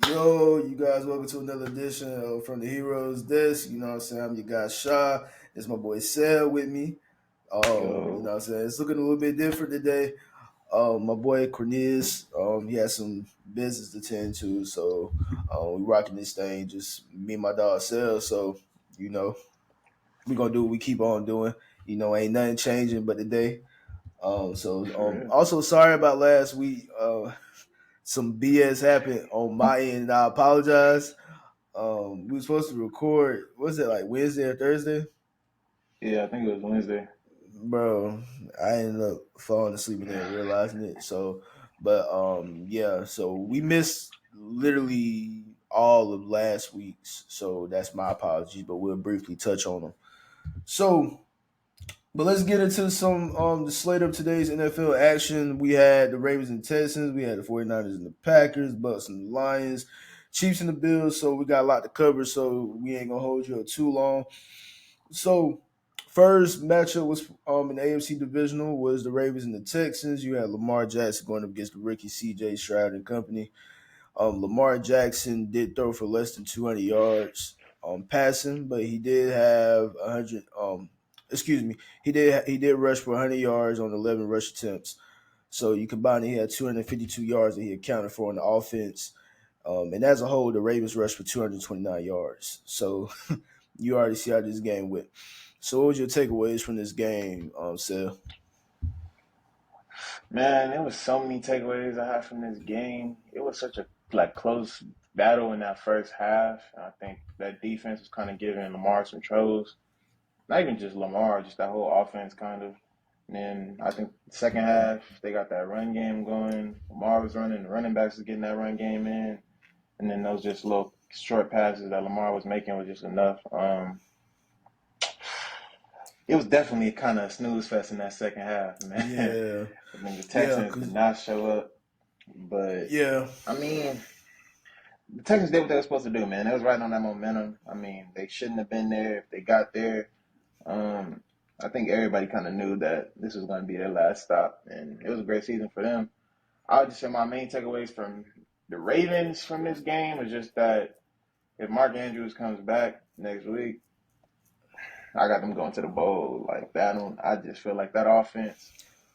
Yo, you guys, welcome to another edition of From the Heroes Desk. You know what I'm saying? I'm your guy, Shaw. It's my boy, Sel, with me. You know Yo, what I'm saying? It's looking a little bit different today. My boy, Cornelius, he has some business to tend to. So, we rocking this thing, just me and my dog, Sel. So, you know, we going to do what we keep on doing. You know, ain't nothing changing but today. for real. Also, sorry about last week. Some BS happened on my end, and I apologize. We were supposed to record. What was it, like Wednesday or Thursday? Yeah, I think it was Wednesday. Bro, I ended up falling asleep and then realizing it. So, but yeah. So we missed literally all of last week's. So that's my apologies. But we'll briefly touch on them. So, but let's get into some the slate of today's NFL action. We had the Ravens and Texans. We had the 49ers and the Packers, Bucks and the Lions, Chiefs and the Bills. So we got a lot to cover. So we ain't gonna hold you up too long. So first matchup was in the AFC Divisional was the Ravens and the Texans. You had Lamar Jackson going up against the rookie CJ Stroud and company. Lamar Jackson did throw for less than 200 yards passing, but he did have 100. Excuse me, he did rush for 100 yards on 11 rush attempts. So you combine it, he had 252 yards that he accounted for on the offense. And as a whole, the Ravens rushed for 229 yards. So you already see how this game went. So what was your takeaways from this game, Seth? Man, there was so many takeaways I had from this game. It was such a close battle in that first half. I think that defense was kind of giving Lamar some troubles. Not even just Lamar, just that whole offense kind of. And then I think the second half they got that run game going. Lamar was running, the running backs was getting that run game in, and then those just little short passes that Lamar was making was just enough. It was definitely kind of a snooze fest in that second half, man. Yeah, I mean, the yeah, Texans did cause not show up, but yeah, I mean, the Texans did what they were supposed to do, man. They was right on that momentum. I mean, they shouldn't have been there if they got there. Um, I think everybody kind of knew that this was going to be their last stop, and it was a great season for them. I would just say my main takeaways from the Ravens from this game was just that if Mark Andrews comes back next week, I got them going to the bowl. Like that, I just feel like that offense,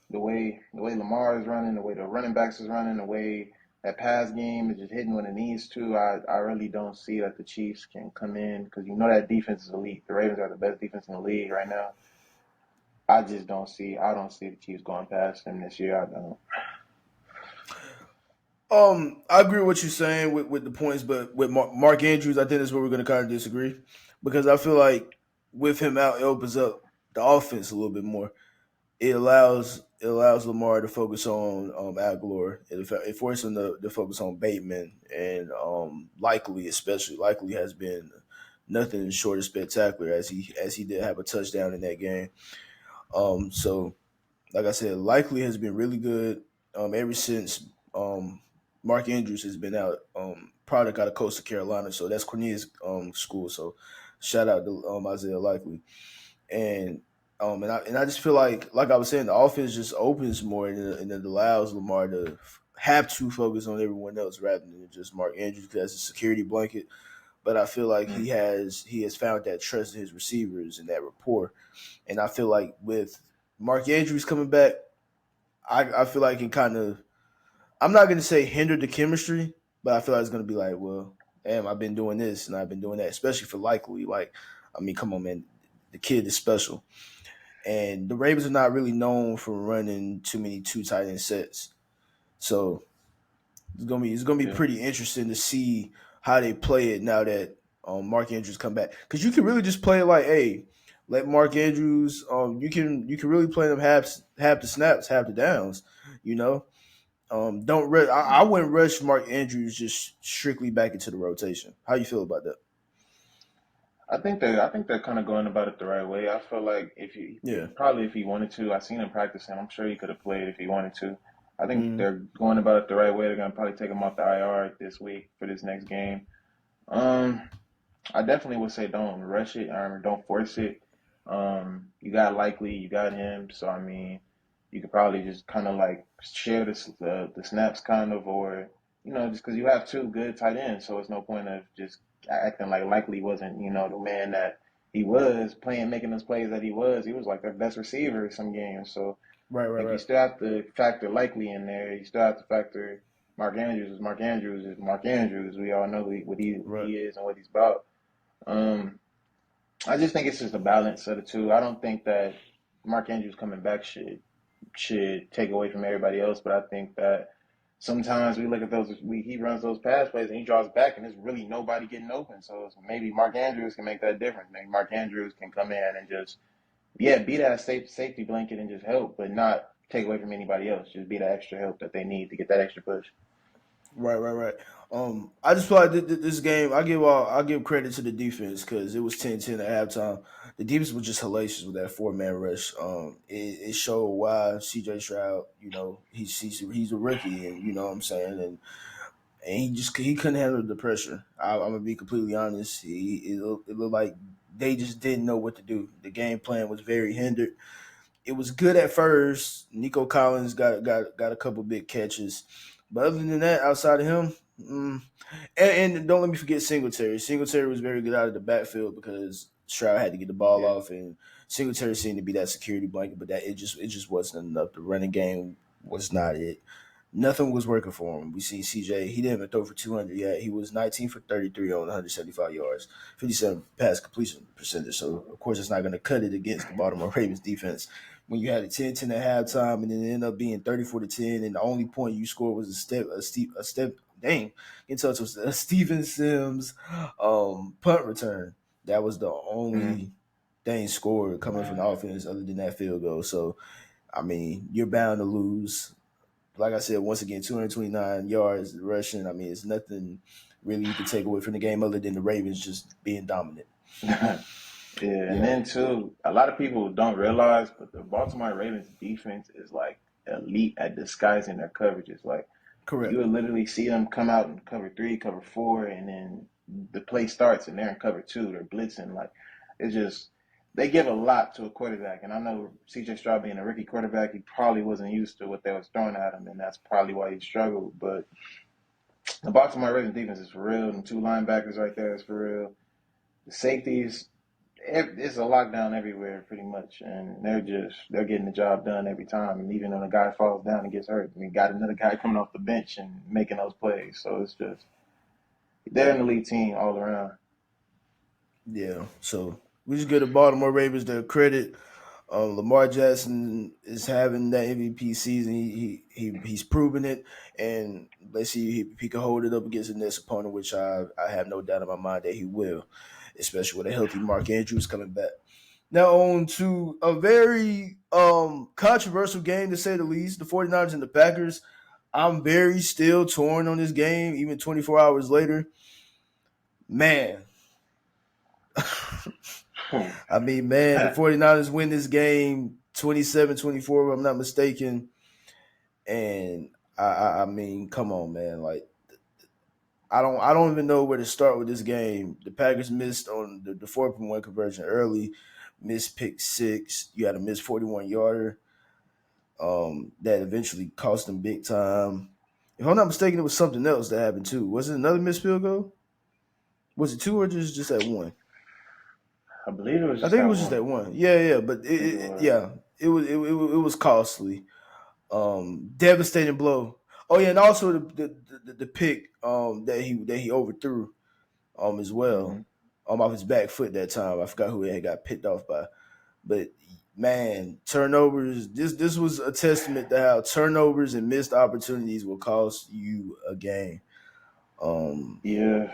the way Lamar is running, the way the running backs is running, the way that pass game is just hitting when it needs to. I really don't see that the Chiefs can come in because you know that defense is elite. The Ravens are the best defense in the league right now. I don't see the Chiefs going past them this year. I don't. I agree with what you're saying with the points, but with Mark Andrews, I think that's where we're going to kind of disagree because I feel like with him out, it opens up the offense a little bit more. It allows Lamar to focus on Aguilar. It forces him to focus on Bateman and likely has been nothing short of spectacular as he did have a touchdown in that game. So like I said, likely has been really good ever since Mark Andrews has been out. Product out of Coastal Carolina, so that's Cornelius school. So shout out to Isaiah Likely, and I just feel like I was saying, the offense just opens more and it allows Lamar to have to focus on everyone else rather than just Mark Andrews as a security blanket. But I feel like he has found that trust in his receivers and that rapport, and I feel like with Mark Andrews coming back, I feel like it kind of, I'm not going to say hinder the chemistry, but I feel like it's going to be like, well, damn, I've been doing this and I've been doing that, especially for Likely. Like, I mean, come on, man, the kid is special, and the Ravens are not really known for running too many two tight end sets, so it's gonna be Yeah. pretty interesting to see how they play it now that Mark Andrews come back, because you can really just play it like, hey, let Mark Andrews, you can really play them half the snaps, half the downs, you know. Don't rush. I wouldn't rush Mark Andrews just strictly back into the rotation. How you feel about that? I think they're kind of going about it the right way. I feel like Yeah. if he wanted to, I seen him practicing. I'm sure he could have played if he wanted to. I think Mm-hmm. they're going about it the right way. They're gonna probably take him off the IR this week for this next game. Um, I definitely would say don't rush it or don't force it. You got Likely, you got him, so I mean, you could probably just kind of like share the snaps kind of, or just because you have two good tight ends, so it's no point of just acting like Likely wasn't, the man that he was playing, making those plays that he was. He was like their best receiver in some games. So Right, I right, think you right, still have to factor Likely in there. You still have to factor Mark Andrews is Mark Andrews is Mark Andrews. We all know what right. he is and what he's about. Um, I just think it's just a balance of the two. I don't think that Mark Andrews coming back should take away from everybody else, but I think that sometimes we look at those, he runs those pass plays and he draws back, and there's really nobody getting open. So maybe Mark Andrews can make that difference. Maybe Mark Andrews can come in and just be that safety blanket and just help, but not take away from anybody else. Just be the extra help that they need to get that extra push. Right, right, right. I just feel like this game. I give credit to the defense because it was 10-10 at halftime. The defense was just hellacious with that 4-man rush. It showed why C.J. Stroud, he's a rookie, and you know what I'm saying, and he couldn't handle the pressure. I'm gonna be completely honest. It looked like they just didn't know what to do. The game plan was very hindered. It was good at first. Nico Collins got a couple big catches, but other than that, outside of him, and don't let me forget Singletary. Singletary was very good out of the backfield because Stroud had to get the ball Yeah. off, and Singletary seemed to be that security blanket. But that it just wasn't enough. The running game was not it. Nothing was working for him. We see CJ. He didn't even throw for 200 yet. He was 19 for 33 on 175 yards, 57 pass completion percentage. So of course it's not going to cut it against the Baltimore Ravens defense. When you had a 10-10 at halftime and then it ended up being 34-10, and the only point you scored was a step. Dang, in touch was a Steven Sims punt return. That was the Mm-hmm. only thing scored coming from the offense other than that field goal. So I mean, you're bound to lose. Like I said, once again, 229 yards rushing. I mean, it's nothing really you can take away from the game other than the Ravens just being dominant. Yeah, and Yeah, then too, a lot of people don't realize, but the Baltimore Ravens defense is like elite at disguising their coverages. Like you correct. would literally see them come out in cover three, cover four, and then the play starts and they're in cover two. They're blitzing. Like it's just they give a lot to a quarterback. And I know CJ Stroud being a rookie quarterback, he probably wasn't used to what they was throwing at him, and that's probably why he struggled. But the Baltimore Ravens defense is for real. And two linebackers right there is for real. The safeties, it's a lockdown everywhere pretty much, and they're getting the job done every time. And even when a guy falls down and gets hurt, I mean, got another guy coming off the bench and making those plays. So it's just they're an elite team all around. Yeah. So we just give the Baltimore Ravens their credit. Lamar Jackson is having that MVP season. He's proven it, and let's see if he can hold it up against the next opponent, which I have no doubt in my mind that he will, especially with a healthy Mark Andrews coming back. Now on to a very controversial game to say the least, the 49ers and the Packers. I'm very still torn on this game, even 24 hours later. Man, I mean, man, the 49ers win this game 27-24, if I'm not mistaken. And I mean, come on, man. Like I don't even know where to start with this game. The Packers missed on the 4-point conversion early, missed pick six. You had a missed 41 yarder. That eventually cost them big time. If I'm not mistaken, it was something else that happened too. Was it another missed field goal? Was it two or just that one? I believe it was I just think it that was just that one. one. Yeah, yeah, but I think it was. yeah, it was costly. Devastating blow. Oh yeah, and also the pick that he overthrew as Mm-hmm. well off his back foot that time. I forgot who it had got picked off by, but man, turnovers. This was a testament to how turnovers and missed opportunities will cost you a game. Um, Yeah,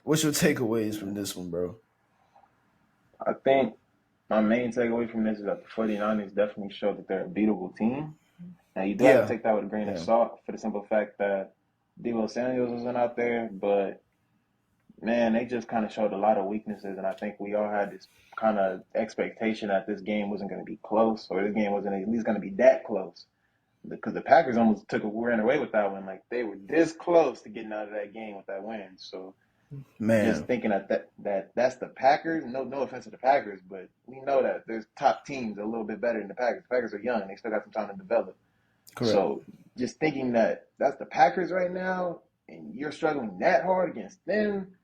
what's your takeaways from this one, bro? I think my main takeaway from this is that the 49ers definitely showed that they're a beatable team. Now you do have to Yeah, take that with a grain of yeah, salt for the simple fact that Debo Samuels wasn't out there, but man, they just kind of showed a lot of weaknesses, and I think we all had this kind of expectation that this game wasn't going to be close, or this game wasn't at least going to be that close. Because the Packers almost ran away with that one, like they were this close to getting out of that game with that win. So just man. thinking that's the Packers. No offense to the Packers, but we know that there's top teams a little bit better than the Packers. The Packers are young; they still got some time to develop. Correct. So just thinking that that's the Packers right now, and you're struggling that hard against them,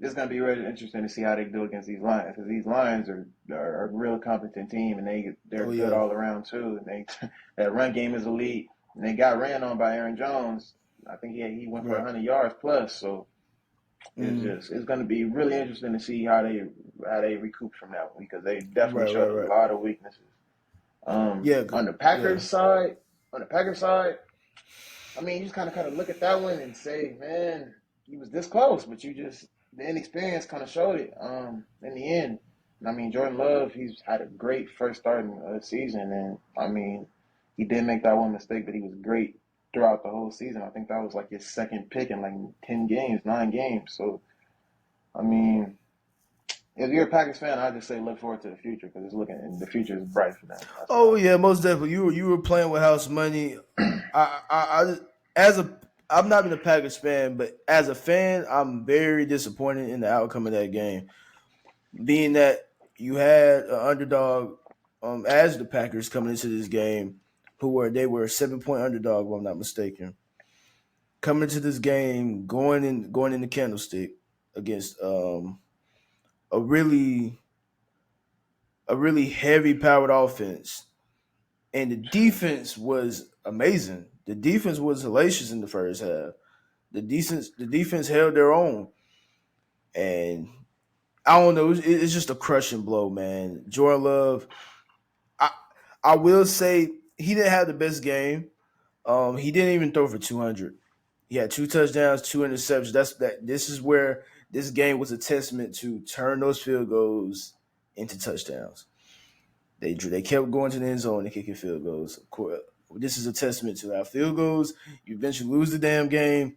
it's going to be really interesting to see how they do against these Lions, because these Lions are a real competent team, and they're Oh good yeah. all around too. And that run game is elite, and they got ran on by Aaron Jones. I think he went for Right. 100 yards plus. So Mm. it's going to be really interesting to see how they recoup from that one, because they definitely Right. showed Right. a Right. lot of weaknesses. Yeah. On the Yeah. Packers side, I mean, you just kind of look at that one and say, man, he was this close, but the inexperience kind of showed it. In the end, I mean, Jordan Love, he's had a great first start in the season, and I mean, he did make that one mistake, but he was great throughout the whole season. I think that was like his second pick in like 10 games, 9 games. So, I mean, if you're a Packers fan, I just say look forward to the future, because the future is bright for them. That's what Oh I'll yeah. Most definitely. You were playing with house money. I as a I'm not been a Packers fan, but as a fan, I'm very disappointed in the outcome of that game. Being that you had an underdog, as the Packers coming into this game, they were a 7 point underdog, if I'm not mistaken. Coming into this game, going in the candlestick against a really a really heavy powered offense, and the defense was amazing. The defense was hellacious in the first half. The defense held their own, and I don't know. It's just a crushing blow, man. Jordan Love. I I will say he didn't have the best game. He didn't even throw for 200. He had 2 touchdowns, 2 interceptions. This is where this game was a testament to turn those field goals into touchdowns. They kept going to the end zone and kicking field goals. Of course, this is a testament to our field goals. You eventually lose the damn game,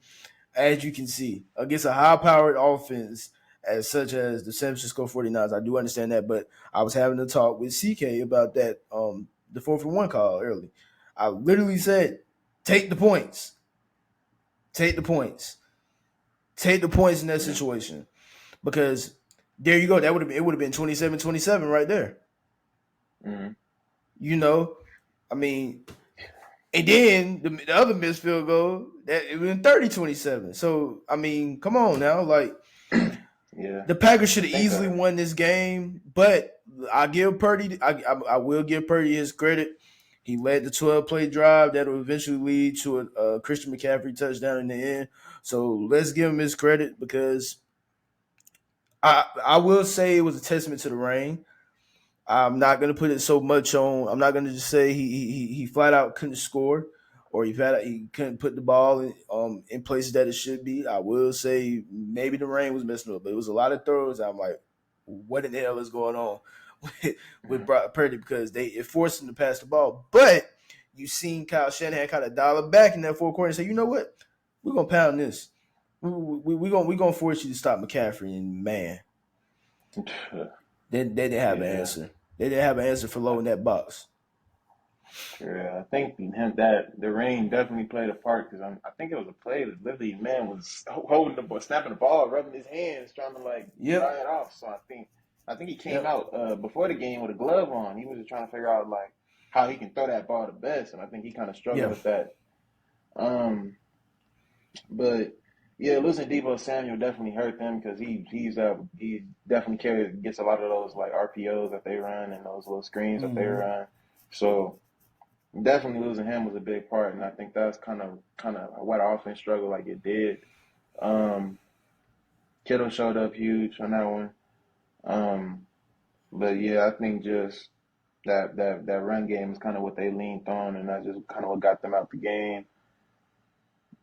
as you can see, against a high-powered offense as such as the San Francisco 49ers. I do understand that, but I was having a talk with CK about that, the 4-for-1 call early. I literally said, take the points. Take the points. Take the points in that say. situation. Because there you go. It would have been 27-27 right there. Mm-hmm. You know, I mean, and then the other missed field goal, that it was 30-27. So I mean, come on now, like Yeah, the Packers should I have think easily won this game, but I will give Purdy his credit. He led the 12-play drive that will eventually lead to a Christian McCaffrey touchdown in the end. So let's give him his credit, because I will say it was a testament to the rain. I'm not gonna put it so much on. I'm not gonna just say he flat out couldn't score, or he couldn't put the ball in places that it should be. I will say maybe the rain was messing up, but it was a lot of throws. I'm like, what in the hell is going on with Mhm. Brock Purdy, because it forced him to pass the ball. But you seen Kyle Shanahan kind of dial it back in that fourth quarter and say, you know what, we're gonna pound this. We gonna force you to stop McCaffrey, and man, they didn't have an Yeah, answer. They didn't have an answer for low in that box. sure. I think that the rain definitely played a part, because I think it was a play that literally man was holding the ball, snapping the ball, rubbing his hands, trying to like dry Yep. it off. So I think he came Yep. out before the game with a glove on. He was just trying to figure out like how he can throw that ball the best, and I think he kind of struggled Yeah. with that. Um, but yeah, losing Debo Samuel definitely hurt them, because he definitely gets a lot of those like RPOs that they run and those little screens that they Mm-hmm. run. So definitely losing him was a big part, and I think that's kind of what our offense struggled like it did. Um, Kittle showed up huge on that one. Um, but yeah, I think just that run game is kind of what they leaned on, and that's just kind of what got them out the game.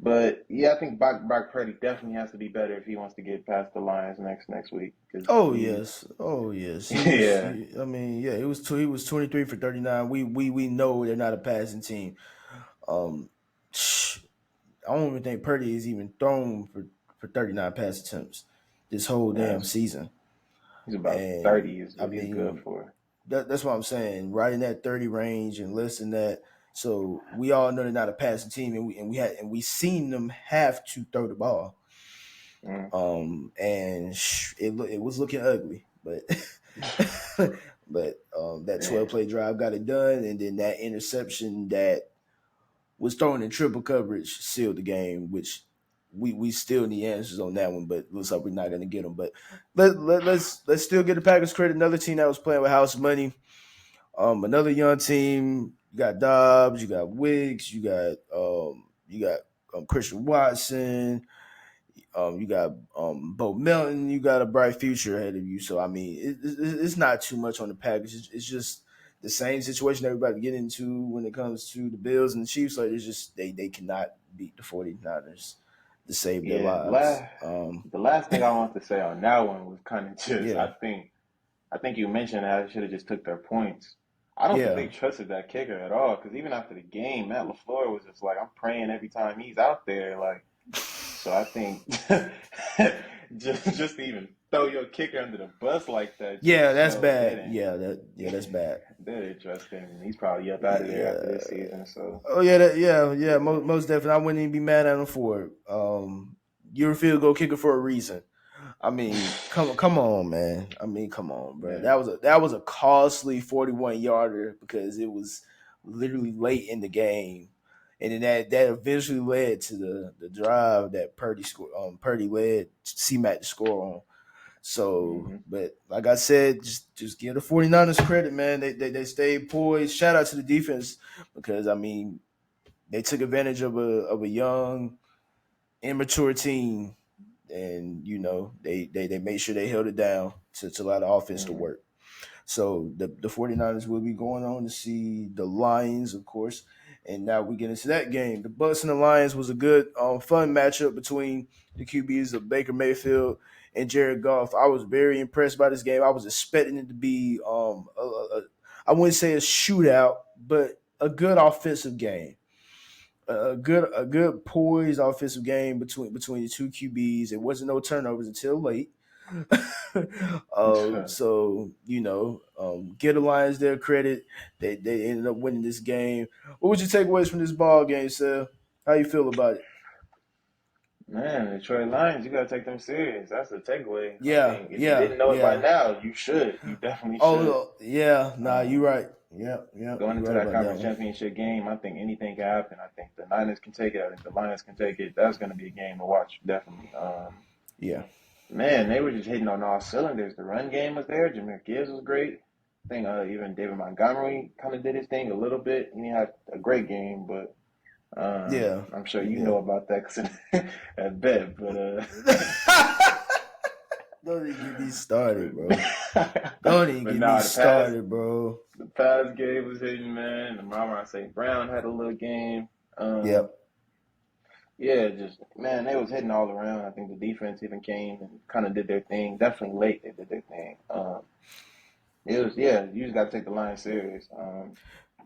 But yeah, I think Brock Purdy definitely has to be better if he wants to get past the Lions next week, because Oh he yes. Oh yes. He was. yeah. I mean, yeah. He was 23 for 39. We know they're not a passing team. Um, I don't even think Purdy is even thrown for 39 pass attempts this whole damn Yes, season. he's about And 30 is I what he's good mean, for. that's what I'm saying. Right in that 30 range and less than that. So we all know they're not a passing team, and we seen them have to throw the ball. Mm. And it was looking ugly, but but that 12 Man, play drive got it done, and then that interception that was throwing in triple coverage sealed the game, which we still need answers on that one, but looks like we're not going to get them. But let's still get the Packers credit. Another team that was playing with house money. Another young team. You got Dobbs, you got Wicks, you got Christian Watson, you got Bo Melton. You got a bright future ahead of you. So I mean, it's not too much on the Packers. It's just the same situation everybody get into when it comes to the Bills and the Chiefs. Like it's just they cannot beat the 49ers to save their Yeah, lives. the last thing I want to say on that one was kind of just Yeah, I think you mentioned that I should have just took their points. I don't think yeah. they trusted that kicker at all because even after the game, Matt LaFleur was just like, I'm praying every time he's out there. Like, so I think just to even throw your kicker under the bus like that Yeah, just that's showed bad. That's bad. they didn't trust him. He's probably up out of there after this Yeah. season. So Oh yeah, yeah. Most definitely, I wouldn't even be mad at him for it. You're a field goal kicker for a reason. I mean, come on, man. I mean, come on, bro. yeah, That was a costly 41 yarder because it was literally late in the game, and then that eventually led to the drive that Purdy scored. Purdy led C-Mac to score on. So, hmm but like I said, just give the 49ers credit, man. They stayed poised. Shout out to the defense because I mean they took advantage of a young, immature team, and they made sure they held it down to allow the offense to hmm work. So the 49ers will be going on to see the Lions, of course. And now we get into that game. The Bucks and the Lions was a good, fun matchup between the QBs of Baker Mayfield and Jared Goff. I was very impressed by this game. I was expecting it to be, I wouldn't say a shootout, but a good offensive game. A good poised offensive game between the two QBs. It wasn't no turnovers until late. So get the Lions their credit. They ended up winning this game. What would you take away from this ball game, sir? How you feel about it? Man, Detroit Lions, you gotta take them serious. That's the takeaway. I Yeah, think if you yeah, didn't know it by yeah. now, you should. You definitely should. Oh, yeah. Nah, you Um, right. Yep, yep. Going You into right that about that conference one. championship game, I think anything can happen. I think the Niners can take it. I think the Lions can take it. That's going to be a game to watch, definitely. Yeah, Man, they were just hitting on all cylinders. The run game was there. Jameer Gibbs was great. I think even David Montgomery kind of did his thing a little bit. He had a great game, but yeah, I'm sure you yeah. know about that 'cause I bet. But Don't even get me started, bro. Don't even but get me nah, started, bro. the pass game was hitting, man. The Amon St. Brown had a little game. Um, Yep. Yeah, just man, they was hitting all around. I think the defense even came and kind of did their thing. Definitely late they did their thing. It was yeah, you just got to take the line serious.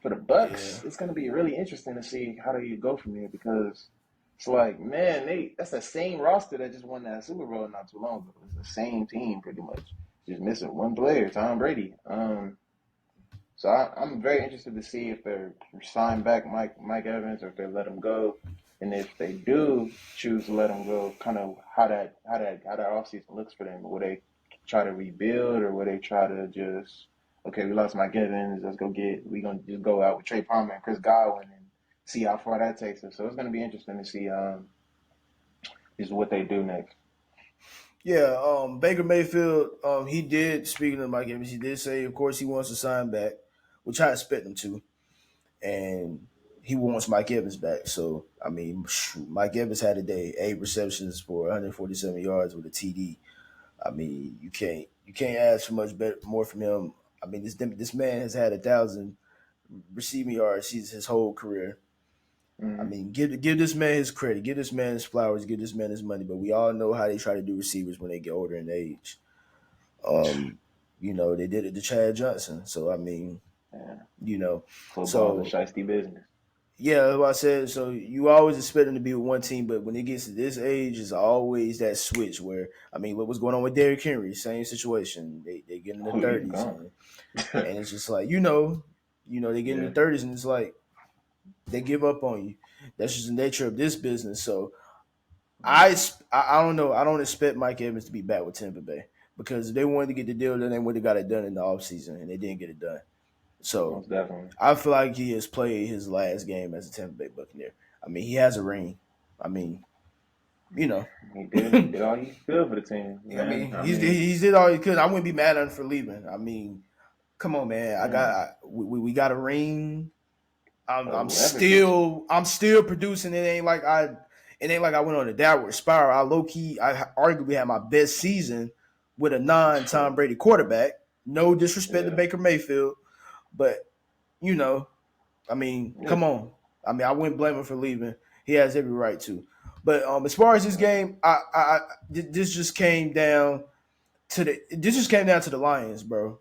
For the Yeah. Bucks, it's gonna be really interesting to see how do you go from here because it's like man, that's the same roster that just won that Super Bowl not too long ago. It's the same team pretty much, just missing one player, Tom Brady. So I'm very interested to see if they're sign back Mike Evans or if they let him go, and if they do choose to let him go, kind of how that offseason looks for them. Will they try to rebuild or will they try to just okay, we lost Mike Evans, we gonna just go out with Trey Palmer and Chris Godwin and see how far that takes us. So it's gonna be interesting to see is what they do next. Yeah, Baker Mayfield, he did, speaking of Mike Evans, he did say, of course, he wants to sign back, which I expect him to, and he wants Mike Evans back. So, I mean, shoot, Mike Evans had a day, 8 receptions for 147 yards with a TD. I mean, you can't ask for much better, more from him. I mean, this man has had 1,000 receiving yards his whole career. I Mm-hmm. mean, give this man his credit, give this man his flowers, give this man his money. But we all know how they try to do receivers when they get older in age. Um, they did it to Chad Johnson. So I mean, Yeah, you know, football's a so shiesty business. yeah, like I said, so you always expect them to be with one team, but when it gets to this age, it's always that switch where I mean, what was going on with Derrick Henry? Same situation. They get in the Oh, he's thirties, gone. and it's just like they get in the Yeah. thirties, and it's like they give up on you. That's just the nature of this business. So I don't know. I don't expect Mike Evans to be back with Tampa Bay because if they wanted to get the deal done, they would have got it done in the offseason, and they didn't get it done. So most definitely. I feel like he has played his last game as a Tampa Bay Buccaneer. I mean, he has a ring. I mean, you know. He did. He did all he could for the team, I man. mean, I mean, he did all he could. I wouldn't be mad at him for leaving. I mean, come on, man. man, We got a ring. Leverage. I'm still producing. It ain't like I went on a downward spiral. I arguably had my best season with a non Tom Brady quarterback. No disrespect to Yeah, Baker Mayfield, but you know, I mean, yeah. come on. I mean, I wouldn't blame him for leaving. He has every right to. But as far as this game, this just came down to the Lions, bro.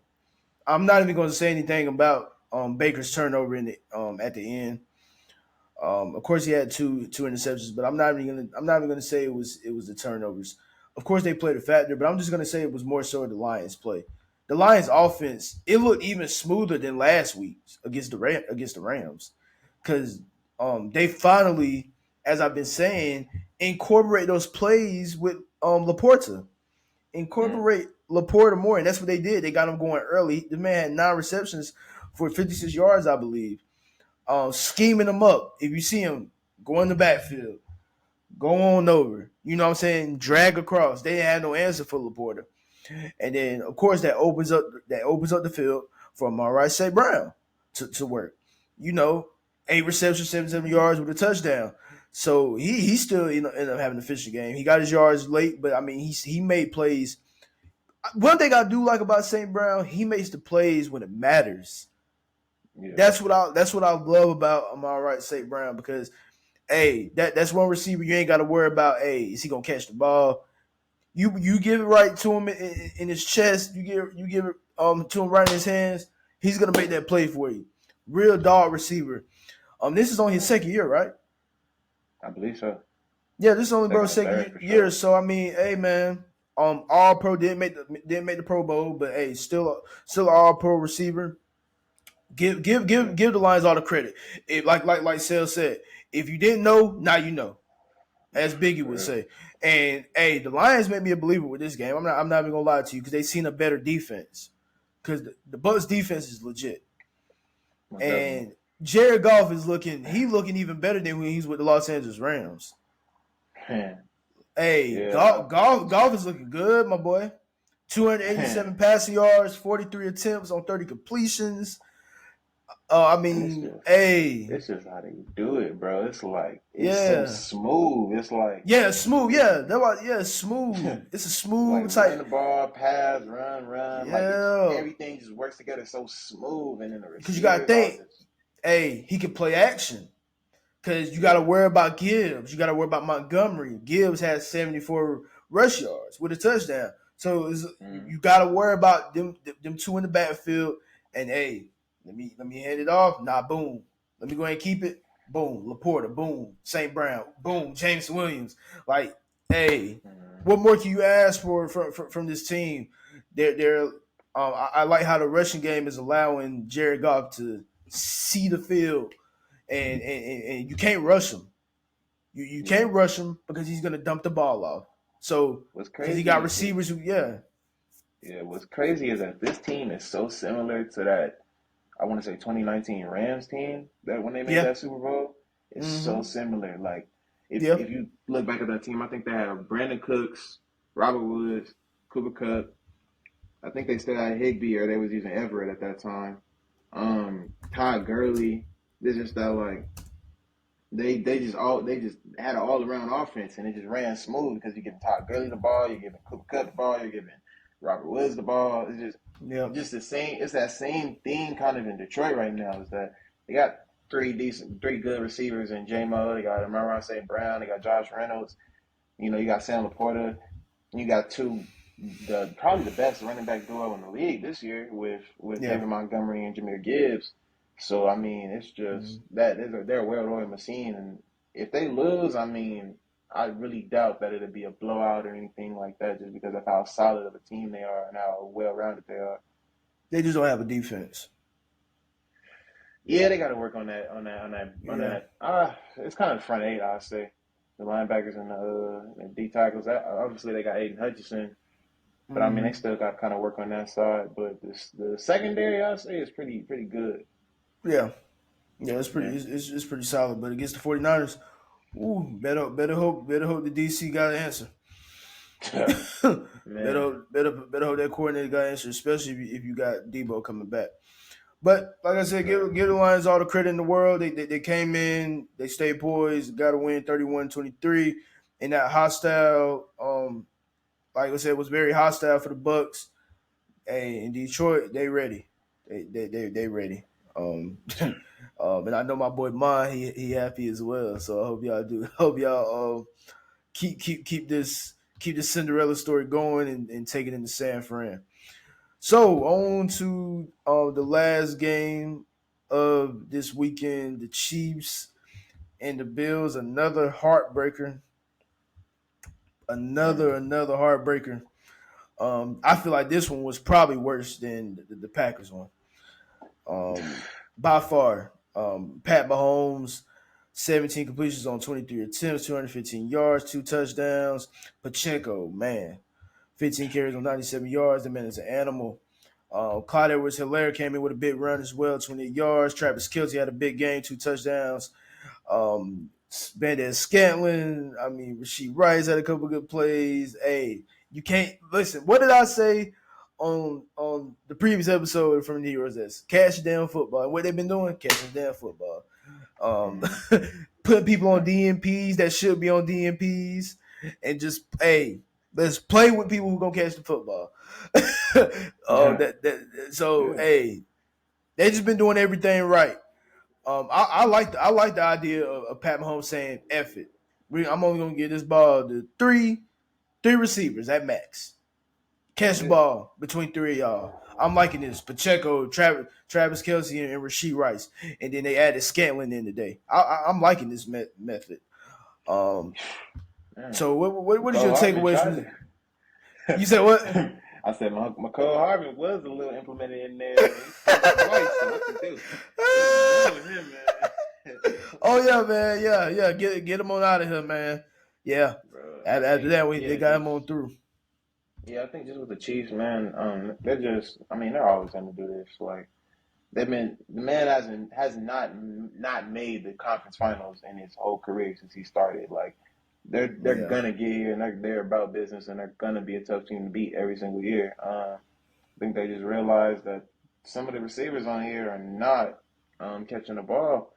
I'm not even going to say anything about Baker's turnover in the at the end. Of course, he had two interceptions, but I'm not even gonna say it was the turnovers. Of course, they played a factor, but I'm just gonna say it was more so the Lions' play. The Lions' offense it looked even smoother than last week against the Rams, because they finally, as I've been saying, incorporate those plays with Laporta. Mm. Incorporate Laporta more, and that's what they did. They got him going early. The man had 9 receptions for 56 yards, I believe, scheming them up. If you see him go in the backfield, go on over. You know what I'm saying? Drag across. They had no answer for Laporta. And then of course that opens up the field for Amon-Ra St. Brown to work. You know, 8 receptions, 77 yards with a touchdown. So he still ended up having to finish the game. He got his yards late, but I mean he made plays. One thing I do like about St. Brown, he makes the plays when it matters. Yeah, That's what I love about Amon-Ra St. Brown because hey, that's one receiver you ain't got to worry about. Hey, is he gonna catch the ball? You give it right to him in his chest. You give it to him right in his hands. He's gonna make that play for you. Real dog receiver. This is only his second year, right? I believe so. Yeah, this is only Second bro's or second third for year. sure. So I mean, hey man, all pro didn't make the Pro Bowl, but hey, still an all pro receiver. Yeah, Give the Lions all the credit. Like Sale said, if you didn't know, now you know, as Biggie would for real. say. And hey, the Lions made me a believer with this game. I'm not even gonna lie to you because they seen a better defense. Because the Bucks defense is legit. Most definitely. And Jared Goff is looking even better than when he's with the Los Angeles Rams. Man, Hey, yeah, Golf is looking good, my boy. 287 man. passing yards, 43 attempts on 30 completions. I And mean, hey, it's just how they do it, bro. It's like it's so yeah. smooth. It's like Yeah, smooth. it's Yeah, smooth. It's a smooth like run type. the ball, pass, run. Like it's Yeah, everything just works together so smooth, and then the because you gotta receivers all think. just Hey, he can play action. Because you got to yeah. worry about Gibbs. You got to worry about Montgomery. Gibbs has 74 rush yards with a touchdown. So Mm, you got to worry about them two in the backfield. And hey, let me hand it off. Nah, boom. Let me go ahead and keep it. Boom. Laporta. Boom. St. Brown. Boom. James Williams. Like, hey, mm, what more can you ask for from this team? They're I like how the rushing game is allowing Jared Goff to see the field and you can't rush him. You yeah. can't rush him because he's gonna dump the ball off. So What's because he got crazy is receivers who what's crazy is that this team is so similar to that I want to say 2019 Rams team that when they made yeah that Super Bowl, it's so mm-hmm similar. Like yeah if you look back at that team, I think they have Brandon Cooks, Robert Woods, Cooper Cup. I think they still had Higby or they was using Everett at that time. Todd Gurley. This just that like they just had an all around offense and it just ran smooth because you're giving Todd Gurley the ball, you're giving Cooper Cup the ball, you're giving Robert Woods the ball. It's yeah just the same. It's that same thing kind of in Detroit right now. Is that they got three good receivers in J-Mo. They got Amon-Ra St. Brown. They got Josh Reynolds. You know, you got Sam Laporta. You got probably the best running back duo in the league this year with yeah David Montgomery and Jameer Gibbs. So I mean, it's just mm-hmm. that they're a well-oiled machine, and if they lose, I mean, I really doubt that it'll be a blowout or anything like that, just because of how solid of a team they are and how well-rounded they are. They just don't have a defense. Yeah, they got to work on Yeah that. It's kind of front eight, I'd say. The linebackers and the D tackles. Obviously, they got Aiden Hutchinson. But I mean, they still got to kind of work on that side. But the secondary, I'd say, is pretty good. Yeah. Yeah, it's Yeah, it's pretty solid. But against the 49ers, ooh, better hope the DC got an answer. man. Better hope that coordinator got an answer, especially if you got Debo coming back. But like I said, Right. give the Lions all the credit in the world. They came in, they stayed poised, got a win 31-23. And that hostile, like I said, was very hostile for the Bucks. Hey, in Detroit, they ready. They ready. And I know my boy Mon, he happy as well. So I hope y'all do. Hope y'all keep this Cinderella story going and take it into San Fran. So on to the last game of this weekend, the Chiefs and the Bills. Another heartbreaker. Mm. Another heartbreaker. I feel like this one was probably worse than the Packers one. By far. Pat Mahomes, 17 completions on 23 attempts, 215 yards, 2 touchdowns. Pacheco, man, 15 carries on 97 yards. The man is an animal. Clyde Edwards-Helaire came in with a big run as well, 28 yards. Travis Kelce had a big game, 2 touchdowns. Bandit Scantlin, I mean, Rasheed Rice had a couple good plays. Hey, you can't listen. What did I say on the previous episode from the Heroes? This catch damn football. And what they've been doing? Catching damn football. Um, Mm. putting people on DMPs that should be on DMPs, and just hey, let's play with people who gonna catch the football. Yeah. So Yeah. hey, they just been doing everything right. I like the idea of Pat Mahomes saying "F it." I'm only gonna give this ball to three receivers at max. Catch That's the it. ball between three of y'all. I'm liking this. Pacheco, Travis Kelce, and Rasheed Rice, and then they added Scantlin in today. I'm liking this method. Um, Man. so what is your McCole Hardman takeaways tried from? to. You said what? I said McCole Hardman was a little implemented in there. He stumped it twice. So what to do? What to do with him, man? Oh yeah, man. Yeah. Get him on out of here, man. Yeah. Bro, I After think that, they yeah, got just him on through. yeah, I think just with the Chiefs, man, they're just. I mean, they're always going to do this. Like they've been, the man has not made the conference finals in his whole career since he started. Like they're Yeah. gonna get here and they're about business and they're gonna be a tough team to beat every single year. I think they just realized that some of the receivers on here are not catching the ball.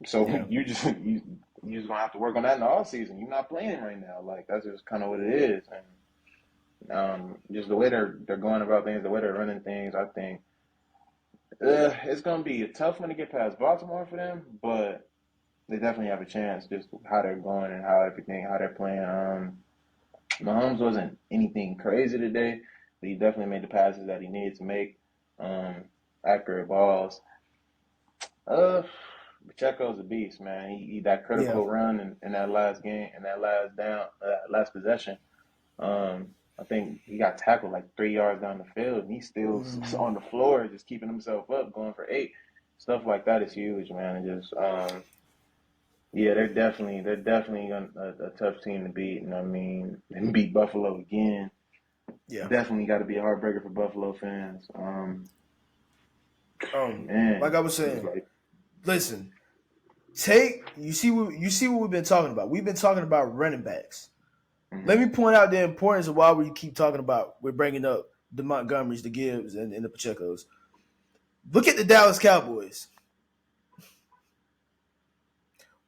So Yeah. you just gonna have to work on that in the off season. You're not playing right now. Like that's just kind of what it is. And just the way they're going about things, the way they're running things, I think it's gonna be a tough one to get past Baltimore for them, but they definitely have a chance. Just how they're going and how they're playing. Mahomes wasn't anything crazy today, but he definitely made the passes that he needed to make. Um, Accurate balls. Uh, Pacheco's a beast, man. He that Yeah. critical run in that last game, in that last down, last possession. I think he got tackled like 3 yards down the field, and he's still Mm-hmm. on the floor, just keeping himself up, going for 8. Stuff like that is huge, man. And just yeah, they're definitely a tough team to beat, and I mean, they beat Buffalo again. Yeah. Definitely got to be a heartbreaker for Buffalo fans. Like Man, I was it's saying, like listen, you see what we've been talking about. We've been talking about running backs. Let mhm. me point out the importance of why we keep talking about we're bringing up the Montgomerys, the Gibbs, and the Pachecos. Look at the Dallas Cowboys.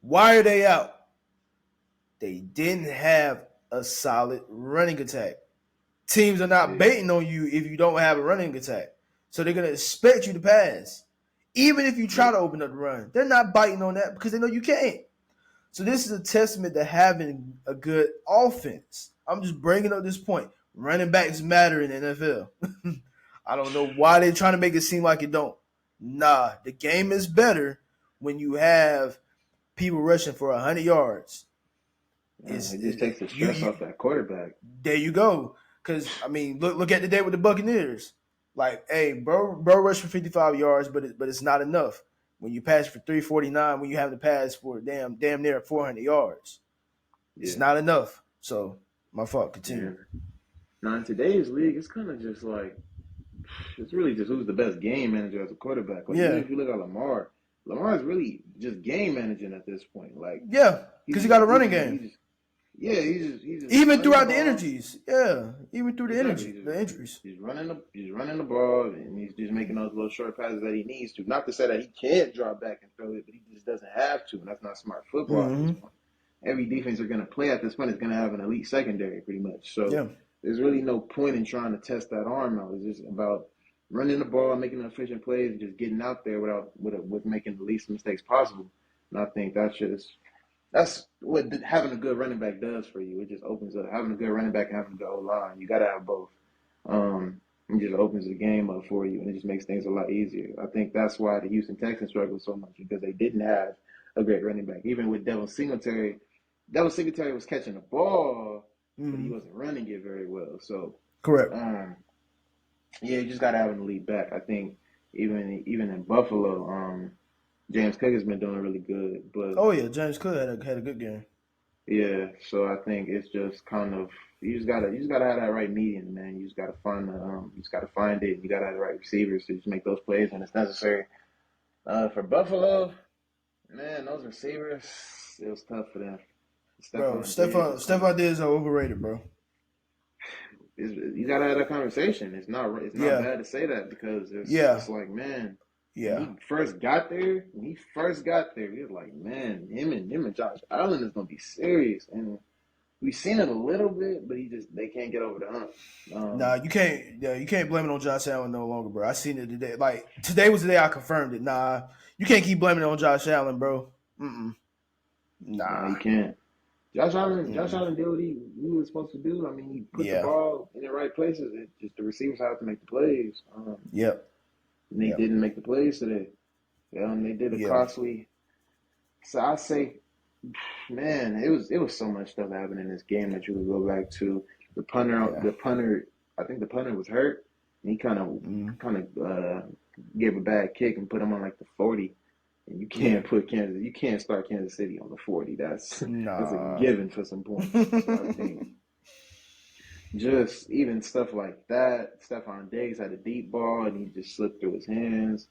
Why are they out? They didn't have a solid running attack. Teams are not Yeah, baiting on you if you don't have a running attack. So they're gonna expect you to pass. Even if you try yeah, to open up the run, they're not biting on that because they know you can't. So this is a testament to having a good offense. I'm just bringing up this point. Running backs matter in the NFL. I don't know why they're trying to make it seem like it don't. Nah, the game is better when you have people rushing for 100 yards. yeah. It's It just takes the you, stress you off that quarterback. there you go. Because I mean, look at the day with the Buccaneers. Like, hey, bro rushed for 55 yards, but it's not enough when you pass for 349. When you have to pass for damn near 400 yards, it's Yeah, not enough. So my fault. yeah. Continue. Now in today's league, it's kind of just like it's really just who's the best game manager as a quarterback. Like even Yeah, if you look at Lamar, Lamar is really just game managing at this point. Like yeah, because he got a running he game. just yeah, he's just Even running the throughout the ball. energies, yeah, even through Exactly. the injuries. He's running the ball and he's just making those little short passes that he needs to. Not to say that he can't drop back and throw it, but he just doesn't have to, and that's not smart football at this Mm-hmm. point. Every defense they're gonna play at this point is gonna have an elite secondary pretty much. So Yeah, there's really no point in trying to test that arm out. It's just about running the ball, making efficient plays, and just getting out there with making the least mistakes possible. And I think that's what having a good running back does for you. It just opens up having a good running back and having a good O line. You got to have both. It just opens the game up for you, and it just makes things a lot easier. I think that's why the Houston Texans struggled so much because they didn't have a great running back. Even with Devin Singletary was catching the ball, but he mm-hmm. wasn't running it very well. So, Correct. um, yeah, you just got to have an elite back. I think even in Buffalo, James Cook has been doing really good, but Oh yeah, James Cook had a good game. yeah, so I think it's just kind of you just gotta have that right median, man. You just gotta find you just gotta find it. You gotta have the right receivers to just make those plays when it's necessary. For Buffalo, man, those receivers, it was tough for them. Bro, Stephon Diggs is kind of Stephon Diggs are overrated, bro. you gotta have that conversation. It's not Yeah, bad to say that because yeah, it's like man, yeah. when he first got there, he was like man, him and Josh Allen is gonna be serious and. We've seen it a little bit, but they can't get over the hump. Nah, you can't. Yeah, you can't blame it on Josh Allen no longer, bro. I seen it today. Like today was the day I confirmed it. Nah, you can't keep blaming it on Josh Allen, bro. Mm-mm. No, Nah. he can't. Josh Mm-mm. Allen did what he was supposed to do. I mean, he put the Yeah. ball in the right places. It just the receivers have to make the plays, Yep. and they Yep. didn't make the plays today. Yeah, and they did a Yeah. costly. So I say, man, it was so much stuff happening in this game that you could go back to. The punter, Yeah. the punter. I think the punter was hurt, and he Mm. kind of gave a bad kick and put him on like the 40. And Yeah. you can't start Kansas City on the 40. That's a Nah. given for some points. So I think just even stuff like that. Stephon Diggs had a deep ball and he just slipped through his hands.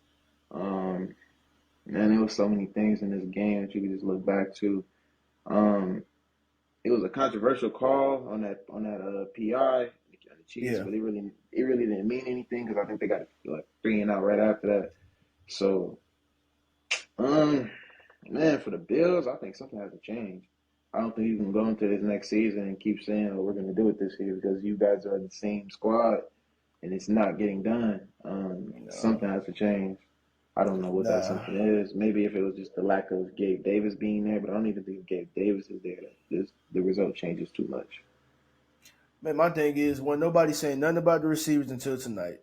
Um, and there was so many things in this game that you could just look back to. Um, it was a controversial call on that PI on the Chiefs, Yeah. but it really didn't mean anything because I think they got like 3 and out right after that. So um, man, for the Bills, I think something has to change. I don't think you can go into this next season and keep saying, "Oh, we're going to do it this year," because you guys are the same squad and it's not getting done. No. Something has to change. I don't know what that Nah. something is. Maybe if it was just the lack of Gabe Davis being there, but I don't even think if Gabe Davis is there, the result changes too much. Man, my thing is when nobody's saying nothing about the receivers until tonight,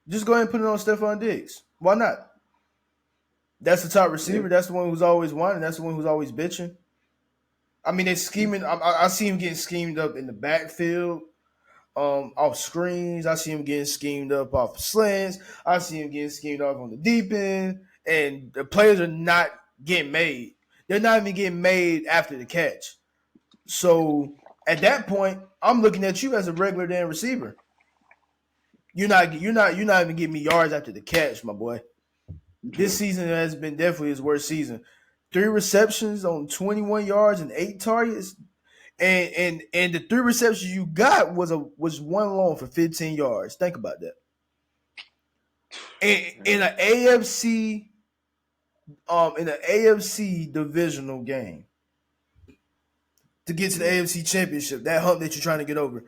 just go ahead and put it on Stephon Diggs. Why not? That's the top Yeah. receiver. That's the one who's always whining. That's the one who's always bitching. I mean, they scheming. I see him getting schemed up in the backfield, off screens. I see him getting schemed up off slants. I see him getting schemed off on the deep end, and the players are not getting made. They're not even getting made after the catch. So at that point, I'm looking at you as a regular damn receiver. You're not even getting me yards after the catch, my boy. This True. season has been definitely his worst season. 3 receptions on 21 yards and 8 targets. And the 3 receptions you got was one long for 15 yards. Think about that. In Man. an AFC divisional game to get to the Yeah. AFC championship, that hump that you're trying to get over,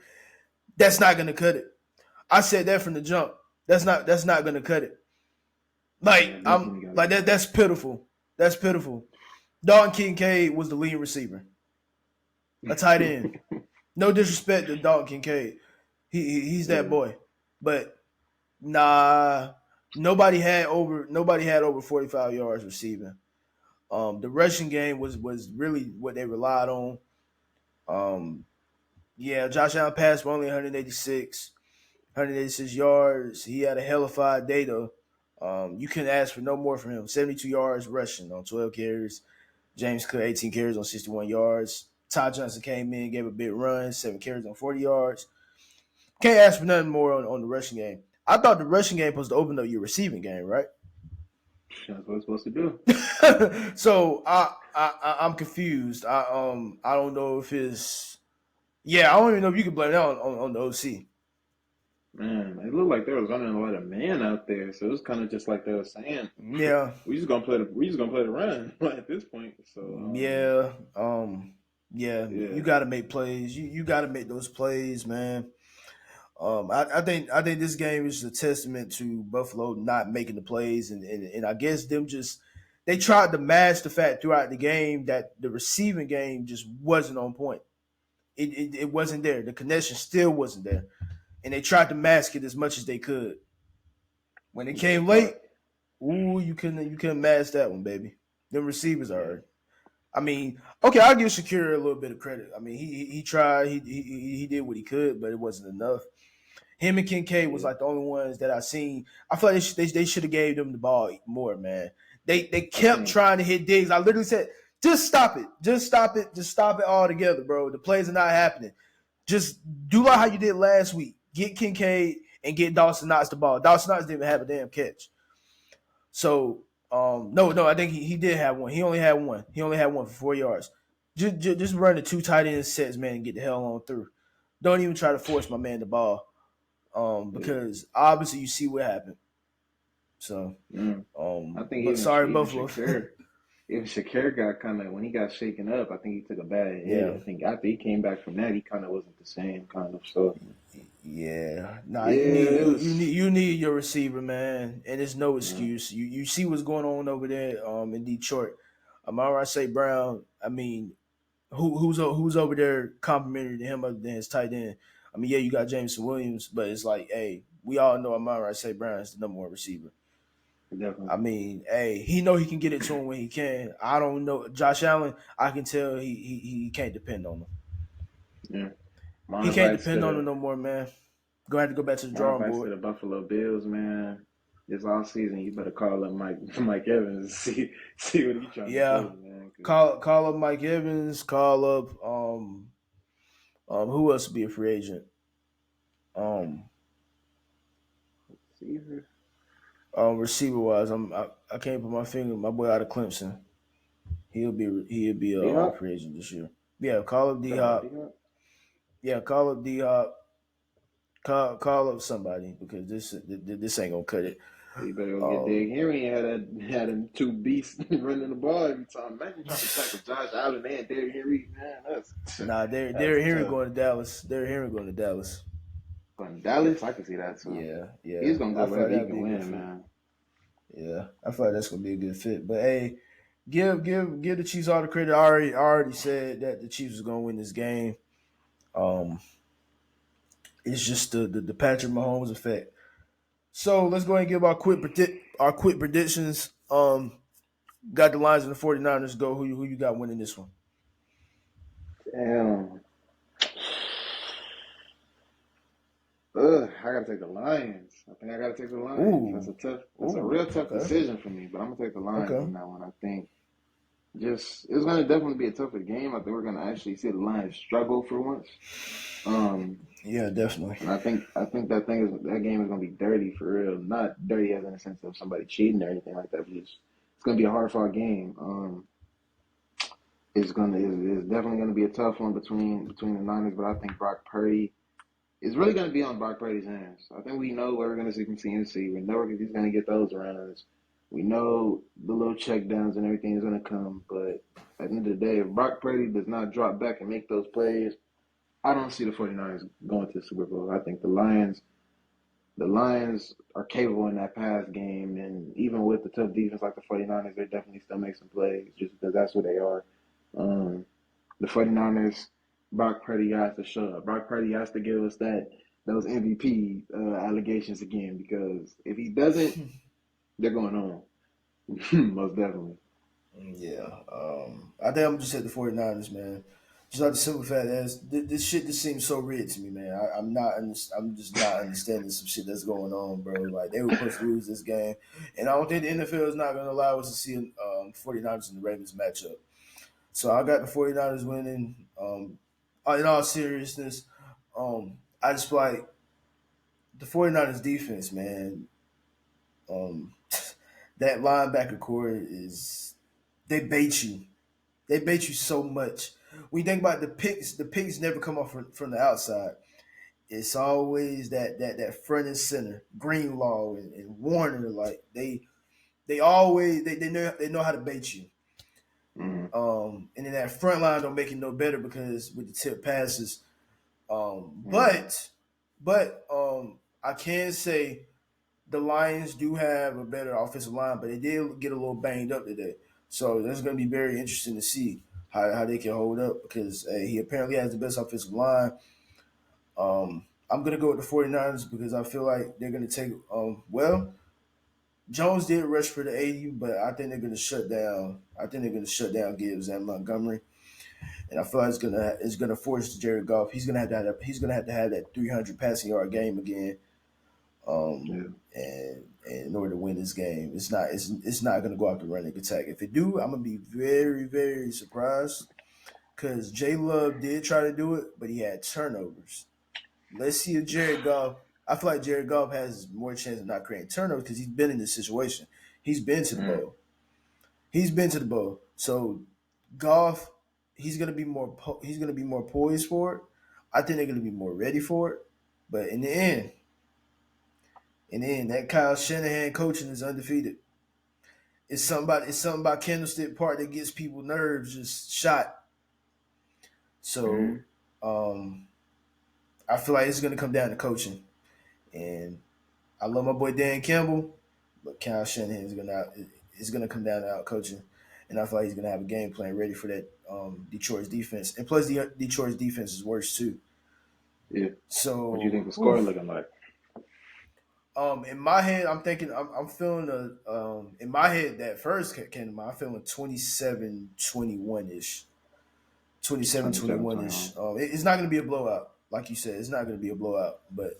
that's not gonna cut it. I said that from the jump. That's not gonna cut it. Like Yeah, I'm definitely got to like get that. better. That's pitiful. That's pitiful. Dalton Kincaid was the leading receiver, a tight end. No disrespect to Dalton Kincaid. He's that Yeah. boy. But nah, nobody had over 45 yards receiving. The rushing game was really what they relied on. Um, yeah, Josh Allen passed for only 186 yards. He had a hellified day though. You couldn't ask for no more from him. 72 yards rushing on 12 carries. James Cook 18 carries on 61 yards. Ty Johnson came in, gave a big run, 7 carries on 40 yards. Can't ask for nothing more on the rushing game. I thought the rushing game was to open up your receiving game, right? That's what it's supposed to do. So I'm confused. I don't know if it's I don't even know if you can blame that on the OC. Man, it looked like there was running a lot of man out there, so it was kind of just like they were saying, Yeah, we just gonna play the run at this point. So yeah, You yeah, got to make plays. You got to make those plays, man. I think this game is a testament to Buffalo not making the plays, and I guess them just they tried to mask the fact throughout the game that the receiving game just wasn't on point. It wasn't there. The connection still wasn't there, and they tried to mask it as much as they could. When it yeah, came late, ooh, you couldn't mask that one, baby. Them receivers yeah, are. I mean, okay, I'll give Shakira a little bit of credit. I mean, he tried, he did what he could, but it wasn't enough. Him and Kincaid was yeah. like the only ones that I seen. I feel like they should have gave them the ball more, man. They I kept think trying to hit Diggs. I literally said, just stop it. Just stop it. Just stop it all together, bro. The plays are not happening. Just do like how you did last week. Get Kincaid and get Dawson Knox the ball. Dawson Knox didn't even have a damn catch. So no, I think he did have one. He only had one. He only had one for 4 yards. Just run the two tight end sets, man, and get the hell on through. Don't even try to force my man the ball. yeah. Because obviously you see what happened. So, Mm. I think but sorry, even Buffalo. Shakir got kind of when he got shaken up, I think he took a bad hit. Yeah, I think after he came back from that, he kind of wasn't the same kind of. So yeah. Nah, yeah, it was. you need your receiver, man, and it's no Yeah, excuse. You see what's going on over there, in Detroit. Amara St. Brown. I mean, who's over there complimenting him other than his tight end? I mean, yeah, you got Jameson Williams, but it's like, hey, we all know Amara St. Brown is the number one receiver. I definitely. mean, hey, he know he can get it to him when he can. I don't know Josh Allen. I can tell he can't depend on him. Yeah, my He can't advice to depend on him the no more, man. Gonna have to go back to the my drawing advice to board. the Buffalo Bills, man. This all season, you better call up Mike Evans and see what he trying to Yeah, do, man. Cause call up Mike Evans. Call up who else would be a free agent? Um, receiver, receiver wise, I can't put my finger. My boy out of Clemson. He'll be D a Hop, free agent this year. Yeah, call up D talking about D Hop. Hop. Yeah, call up D Hop. Call up somebody because this ain't gonna cut it. You better go get Derrick Um, Henry and had them two beasts running the ball every time. Imagine trying to tackle Josh Allen and Derrick Henry, man. nah, That's Derrick Henry tough. going to Dallas. Derrick Henry going to Dallas. But in Dallas, I can see that. So Yeah. he's gonna I go feel like wherever he that'd can be a good win, fit. man. Yeah, I feel like that's gonna be a good fit. But hey, give the Chiefs all the credit. I already said that the Chiefs was gonna win this game. Um, it's just the Patrick Mahomes effect. So let's go ahead and give our quick predictions. Got the Lions and the 49ers. Go. Who you got winning this one? Damn. I gotta take the Lions. I think I gotta take the Lions. Ooh, That's a real tough okay, decision for me, but I'm gonna take the Lions okay. on that one. I think just it's gonna definitely be a tougher game. I think we're gonna actually see the Lions struggle for once. Um, Yeah, definitely. and I think that game is gonna be dirty for real. Not dirty as in the sense of somebody cheating or anything like that. But it's gonna be a hard fought game. It's definitely gonna be a tough one between the Niners, but I think Brock Purdy. It's really going to be on Brock Purdy's hands. I think we know what we're going to see from CMC. We know he's going to get those runs. We know the little check downs and everything is going to come. But at the end of the day, if Brock Purdy does not drop back and make those plays, I don't see the 49ers going to the Super Bowl. I think the Lions are capable in that pass game. And even with the tough defense like the 49ers, they definitely still make some plays just because that's who they are. Um, the 49ers, Brock Purdy has to show up. Brock Purdy has to give us those MVP allegations again because if he doesn't, they're going on. Most definitely. Yeah. I think I'm just at the 49ers, man. Just like the simple fact is, this shit just seems so rigged to me, man. I'm just not understanding some shit that's going on, bro. Like they were supposed to lose this game, and I don't think the NFL is not going to allow us to see 49ers and the Ravens matchup. So I got the 49ers winning. In all seriousness, I just feel like the 49ers defense, man. Um, that linebacker core is they bait you. They bait you so much. When you think about the picks never come off from the outside. It's always that front and center, Greenlaw and Warner. Like they always they know how to bait you. Mm-hmm. And then that front line don't make it no better because with the tip passes. Um, Mm-hmm. but but I can say the Lions do have a better offensive line, but they did get a little banged up today. So that's going to be very interesting to see how they can hold up because he apparently has the best offensive line. I'm going to go with the 49ers because I feel like they're going to take well, Jones did rush for the 80, but I think they're going to shut down. I think they're going to shut down Gibbs and Montgomery, and I feel like it's gonna force Jared Goff. He's gonna have to have that 300 passing yard game again. Yeah. And in order to win this game, it's not going to go out the running attack. If it do, I'm gonna be very very surprised because J Love did try to do it, but he had turnovers. Let's see if Jared Goff. I feel like Jared Goff has more chance of not creating turnovers because he's been in this situation. He's been to the Mm-hmm. bowl. He's been to the bowl. So Goff, he's gonna be more poised for it. I think they're gonna be more ready for it. But in the end, that Kyle Shanahan coaching is undefeated. It's something about Candlestick Park that gets people nerves just shot. Mm-hmm. So um, I feel like it's gonna come down to coaching. And I love my boy Dan Campbell, but Kyle Shanahan is gonna come down to out coaching. And I feel like he's gonna have a game plan ready for that Detroit's defense. And plus the Detroit's defense is worse too. Yeah. What do you think So the score looking like? in my head, I'm thinking I'm feeling in my head that first came to mind. I'm feeling 27-21 ish, 27, 27-21 21. ish. It's not going to be a blowout, like you said. It's not going to be a blowout, but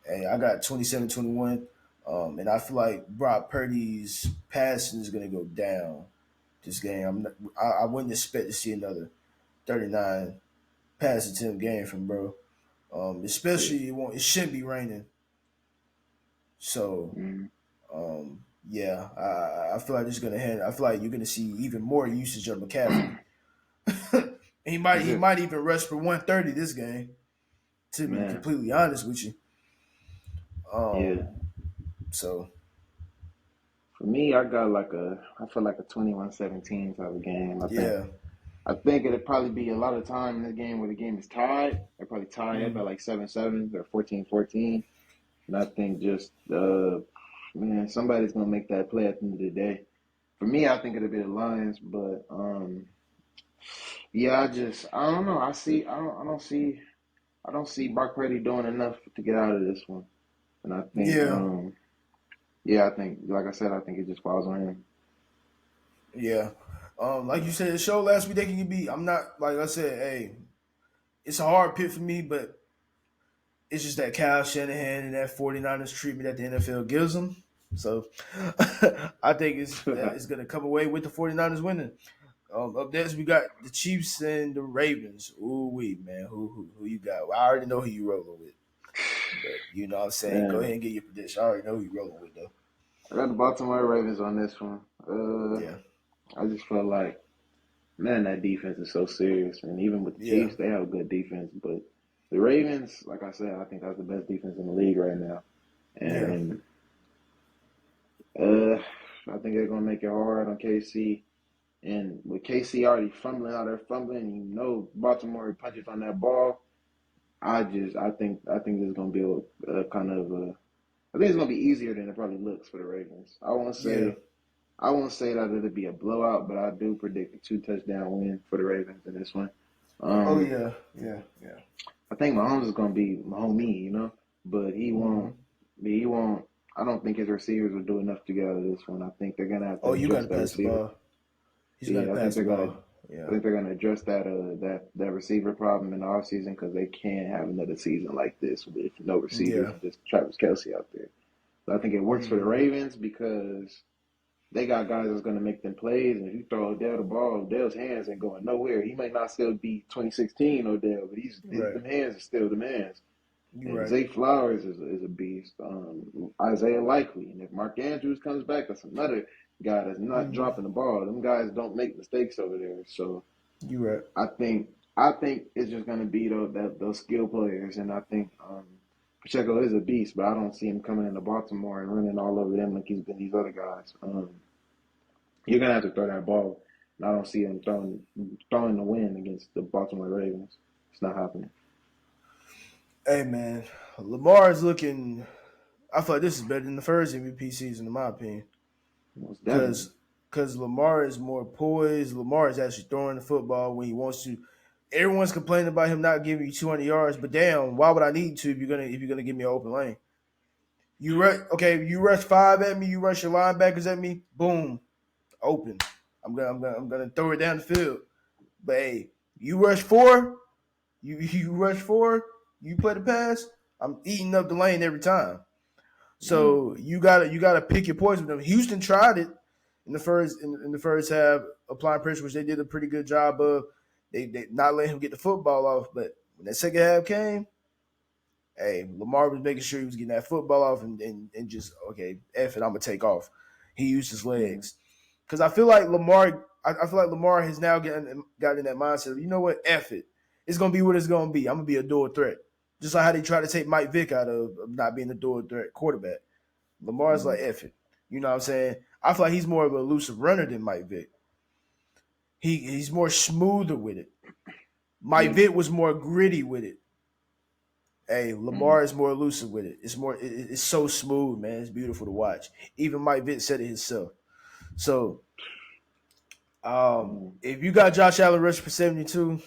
hey, I got 27-21, and I feel like Brock Purdy's passing is going to go down this game. I wouldn't expect to see another 39 pass attempt game from bro. Yeah. Especially it shouldn't be raining. So Mm-hmm. yeah, I feel like this is gonna hand. I feel like you're gonna see even more usage of McCaffrey. he might he Yeah. might even rush for 130 this game. To be Man. completely honest with you, Yeah. um, so For me, I feel like a 21-17 type of game. yeah, I think it'll probably be a lot of time in this game where the game is tied. They'll probably tie it by mm, like 7-7 or 14-14. And I think just man, somebody's gonna make that play at the end of the day. For me, I think it'll be the Lions, but yeah, I don't know. I don't see Brock Purdy doing enough to get out of this one. And I think yeah, yeah, I think like I said, I think it just falls on him. yeah. Like you said, the show last week they can be. I'm not like I said. Hey, it's a hard pick for me, but it's just that Kyle Shanahan and that 49ers treatment that the NFL gives them. So I think it's going to come away with the 49ers winning. Up next, we got the Chiefs and the Ravens. Ooh, man. Who you got? Well, I already know who you rolling with. But you know what I'm saying? Go ahead Man, and get your prediction. I already know who you rolling with, though. I got the Baltimore Ravens on this one. Yeah. I just felt like, man, that defense is so serious. And even with the Yeah. Chiefs, they have a good defense. But the Ravens, like I said, I think that's the best defense in the league right now. Yeah. And I think they're going to make it hard on KC. And with KC already fumbling out there fumbling, you know Baltimore punches on that ball. I think this is going to be a kind of I think it's going to be easier than it probably looks for the Ravens. Yeah. I won't say that it'll be a blowout, but I do predict a 2 touchdown win for the Ravens in this one. Oh, Um, yeah. Yeah. Yeah. I think Mahomes is going to be Mahomey, but Mm-hmm. he won't. I don't think his receivers will do enough to get out of this one. I think they're going to have to Oh, you got to address that pass the receiver. ball. He's got to Yeah, pass the ball. I Yeah. think they're gonna address that receiver problem in the offseason because they can't have another season like this with no receivers Yeah. and just Travis Kelce out there. So I think it works for the Mm-hmm. Ravens because they got guys that's gonna make them plays, and if you throw Odell the ball, Odell's hands ain't going nowhere. He might not still be 2016 Odell, but he's Right. them hands are still them hands. You're And right. Zay Flowers is a beast. Isaiah Likely, and if Mark Andrews comes back, that's another guy that's not Mm-hmm. dropping the ball. Them guys don't make mistakes over there. So You're right. I think I think it's just gonna be those skill players, and I think Pacheco is a beast, but I don't see him coming into Baltimore and running all over them like he's been these other guys. You're gonna have to throw that ball, and I don't see him throwing the win against the Baltimore Ravens. It's not happening. Hey man, Lamar is looking. I feel like this is better than the first MVP season, in my opinion, Most definitely. because Lamar is more poised. Lamar is actually throwing the football when he wants to. Everyone's complaining about him not giving you 200 yards, but damn, why would I need to if you're gonna give me an open lane? You rush, okay? You rush five at me. You rush your linebackers at me. Boom, open. I'm gonna throw it down the field. But hey, you rush four. You rush four. You play the pass. I'm eating up the lane every time. Mm, So you gotta pick your poison with them. Houston tried it in the first half, applying pressure, which they did a pretty good job of. They not letting him get the football off, but when that second half came, hey, Lamar was making sure he was getting that football off and just okay, F it, I'm gonna take off. He used his mm, legs because I feel like Lamar. I feel like Lamar has now gotten in that mindset of, you know what, F it, it's gonna be what it's gonna be. I'm gonna be a dual threat, just like how they tried to take Mike Vick out of not being a dual threat quarterback. Lamar's like mm, F it. You know what I'm saying? I feel like he's more of an elusive runner than Mike Vick. He's more smoother with it. Mike yeah. Vick was more gritty with it. Hey, Mm, Lamar is more elusive with it. It's so smooth, man. It's beautiful to watch. Even Mike Vick said it himself. So, mm. if you got Josh Allen rush for 72,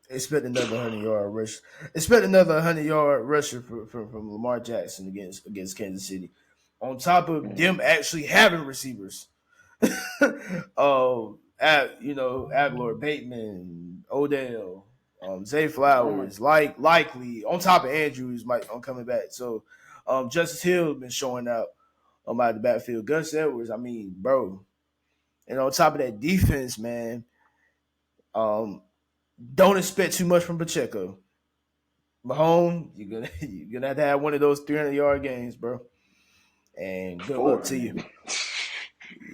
expect another 100-yard rush. Expect another 100-yard rusher from Lamar Jackson against Kansas City. On top of them Man. actually having receivers. Aguilar, Bateman, Odell, Zay Oh, Flowers, likely on top of Andrews might on coming back. So Justice Hill been showing out out of the backfield. Gus Edwards, I mean, bro. And on top of that defense, man, um, don't expect too much from Pacheco. Mahomes, you're gonna have to have one of those 300-yard games, bro. And good luck four, to you. maybe.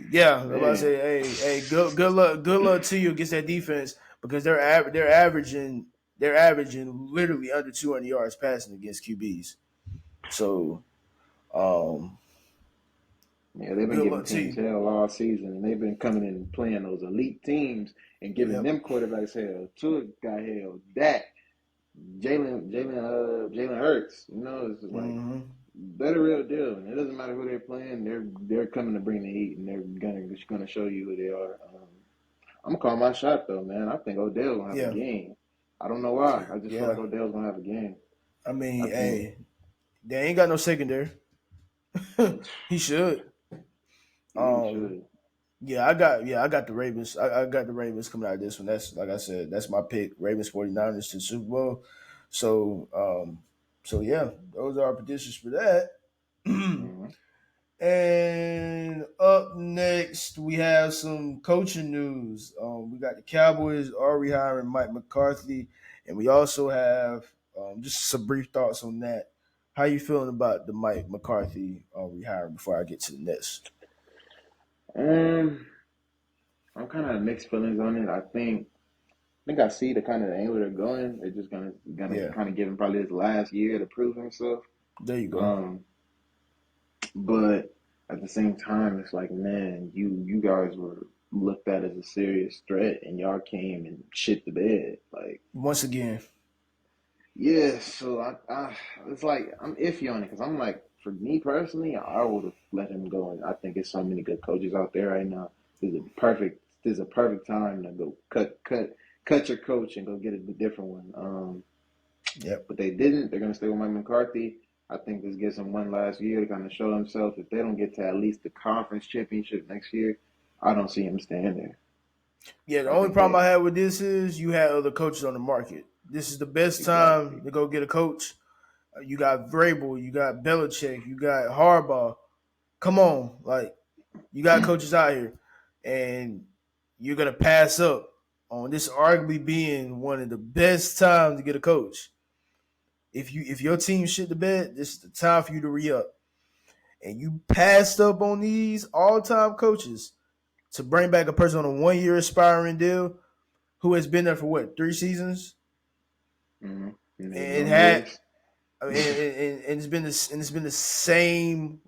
Yeah, I'm about to Man. say, hey, good luck to you against that defense because they're averaging literally under 200 yards passing against QBs. So, um, Yeah, they've been good giving luck to teams you. hell all season, and they've been coming in and playing those elite teams and giving Yep. them quarterbacks hell. Tua got hell. Dak, Jalen Hurts. You know, it's just like Mm-hmm. they're the real deal, and it doesn't matter who they're playing. They're coming to bring the heat, and they're gonna show you who they are. I'm gonna call my shot though, man. I think Odell's gonna have a Yeah. game. I don't know why. I just feel like Yeah. Odell's gonna have a game. I I mean, think hey, they ain't got no secondary. He should. he Um, should. I got the Ravens. I got the Ravens coming out of this one. That's like I said, that's my pick. Ravens 49ers to the Super Bowl. So yeah, those are our predictions for that. Mm-hmm. And up next, we have some coaching news. We got the Cowboys are rehiring Mike McCarthy, and we also have just some brief thoughts on that. How you feeling about the Mike McCarthy rehiring before I get to the next? Um, I'm kind of mixed feelings on it. I think I see the kind of angle they're going. They're just gonna Yeah, kind of give him probably his last year to prove himself. there you go. Um, but at the same time, it's like, man, you guys were looked at as a serious threat, and y'all came and shit the bed. Like, Once again, yeah. So I it's like I'm iffy on it because I'm like, for me personally, I would have let him go. And I think there's so many good coaches out there right now. This is a perfect time to go cut your coach and go get a different one. yep. But they didn't. They're going to stay with Mike McCarthy. I think this gives him one last year to kind of show himself. If they don't get to at least the conference championship next year, I don't see him staying there. Yeah, the I only think problem I they have with this is you have other coaches on the market. This is the best time exactly. to go get a coach. You got Vrabel, you got Belichick, you got Harbaugh. Come on, like you got coaches out here, and you're gonna pass up on this arguably being one of the best times to get a coach. if your team shit the bed, this is the time for you to re up. And you passed up on these all time coaches to bring back a person on a 1 year expiring deal who has been there for what 3 seasons Mm-hmm. And they and don't had. miss. I mean, and it's been the same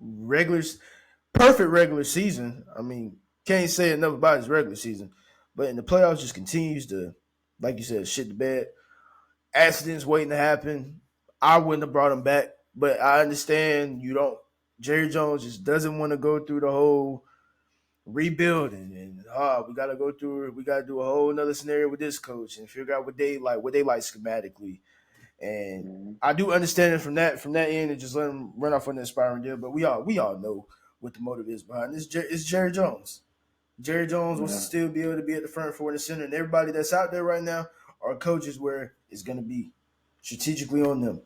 perfect regular season. I mean, can't say enough about his regular season, but in the playoffs, just continues to, like you said, shit the bed. Accidents waiting to happen. I wouldn't have brought him back, but I understand you don't. Jerry Jones just doesn't want to go through the whole rebuilding and we gotta do a whole another scenario with this coach and figure out what they like schematically. And Mm-hmm. I do understand it from that end and just let him run off on the inspiring deal. But we all know what the motive is behind this. It's Jerry Jones. Jerry Jones wants to Yeah. still be able to be at the front, forward, and center, and everybody that's out there right now are coaches where it's going to be strategically on them,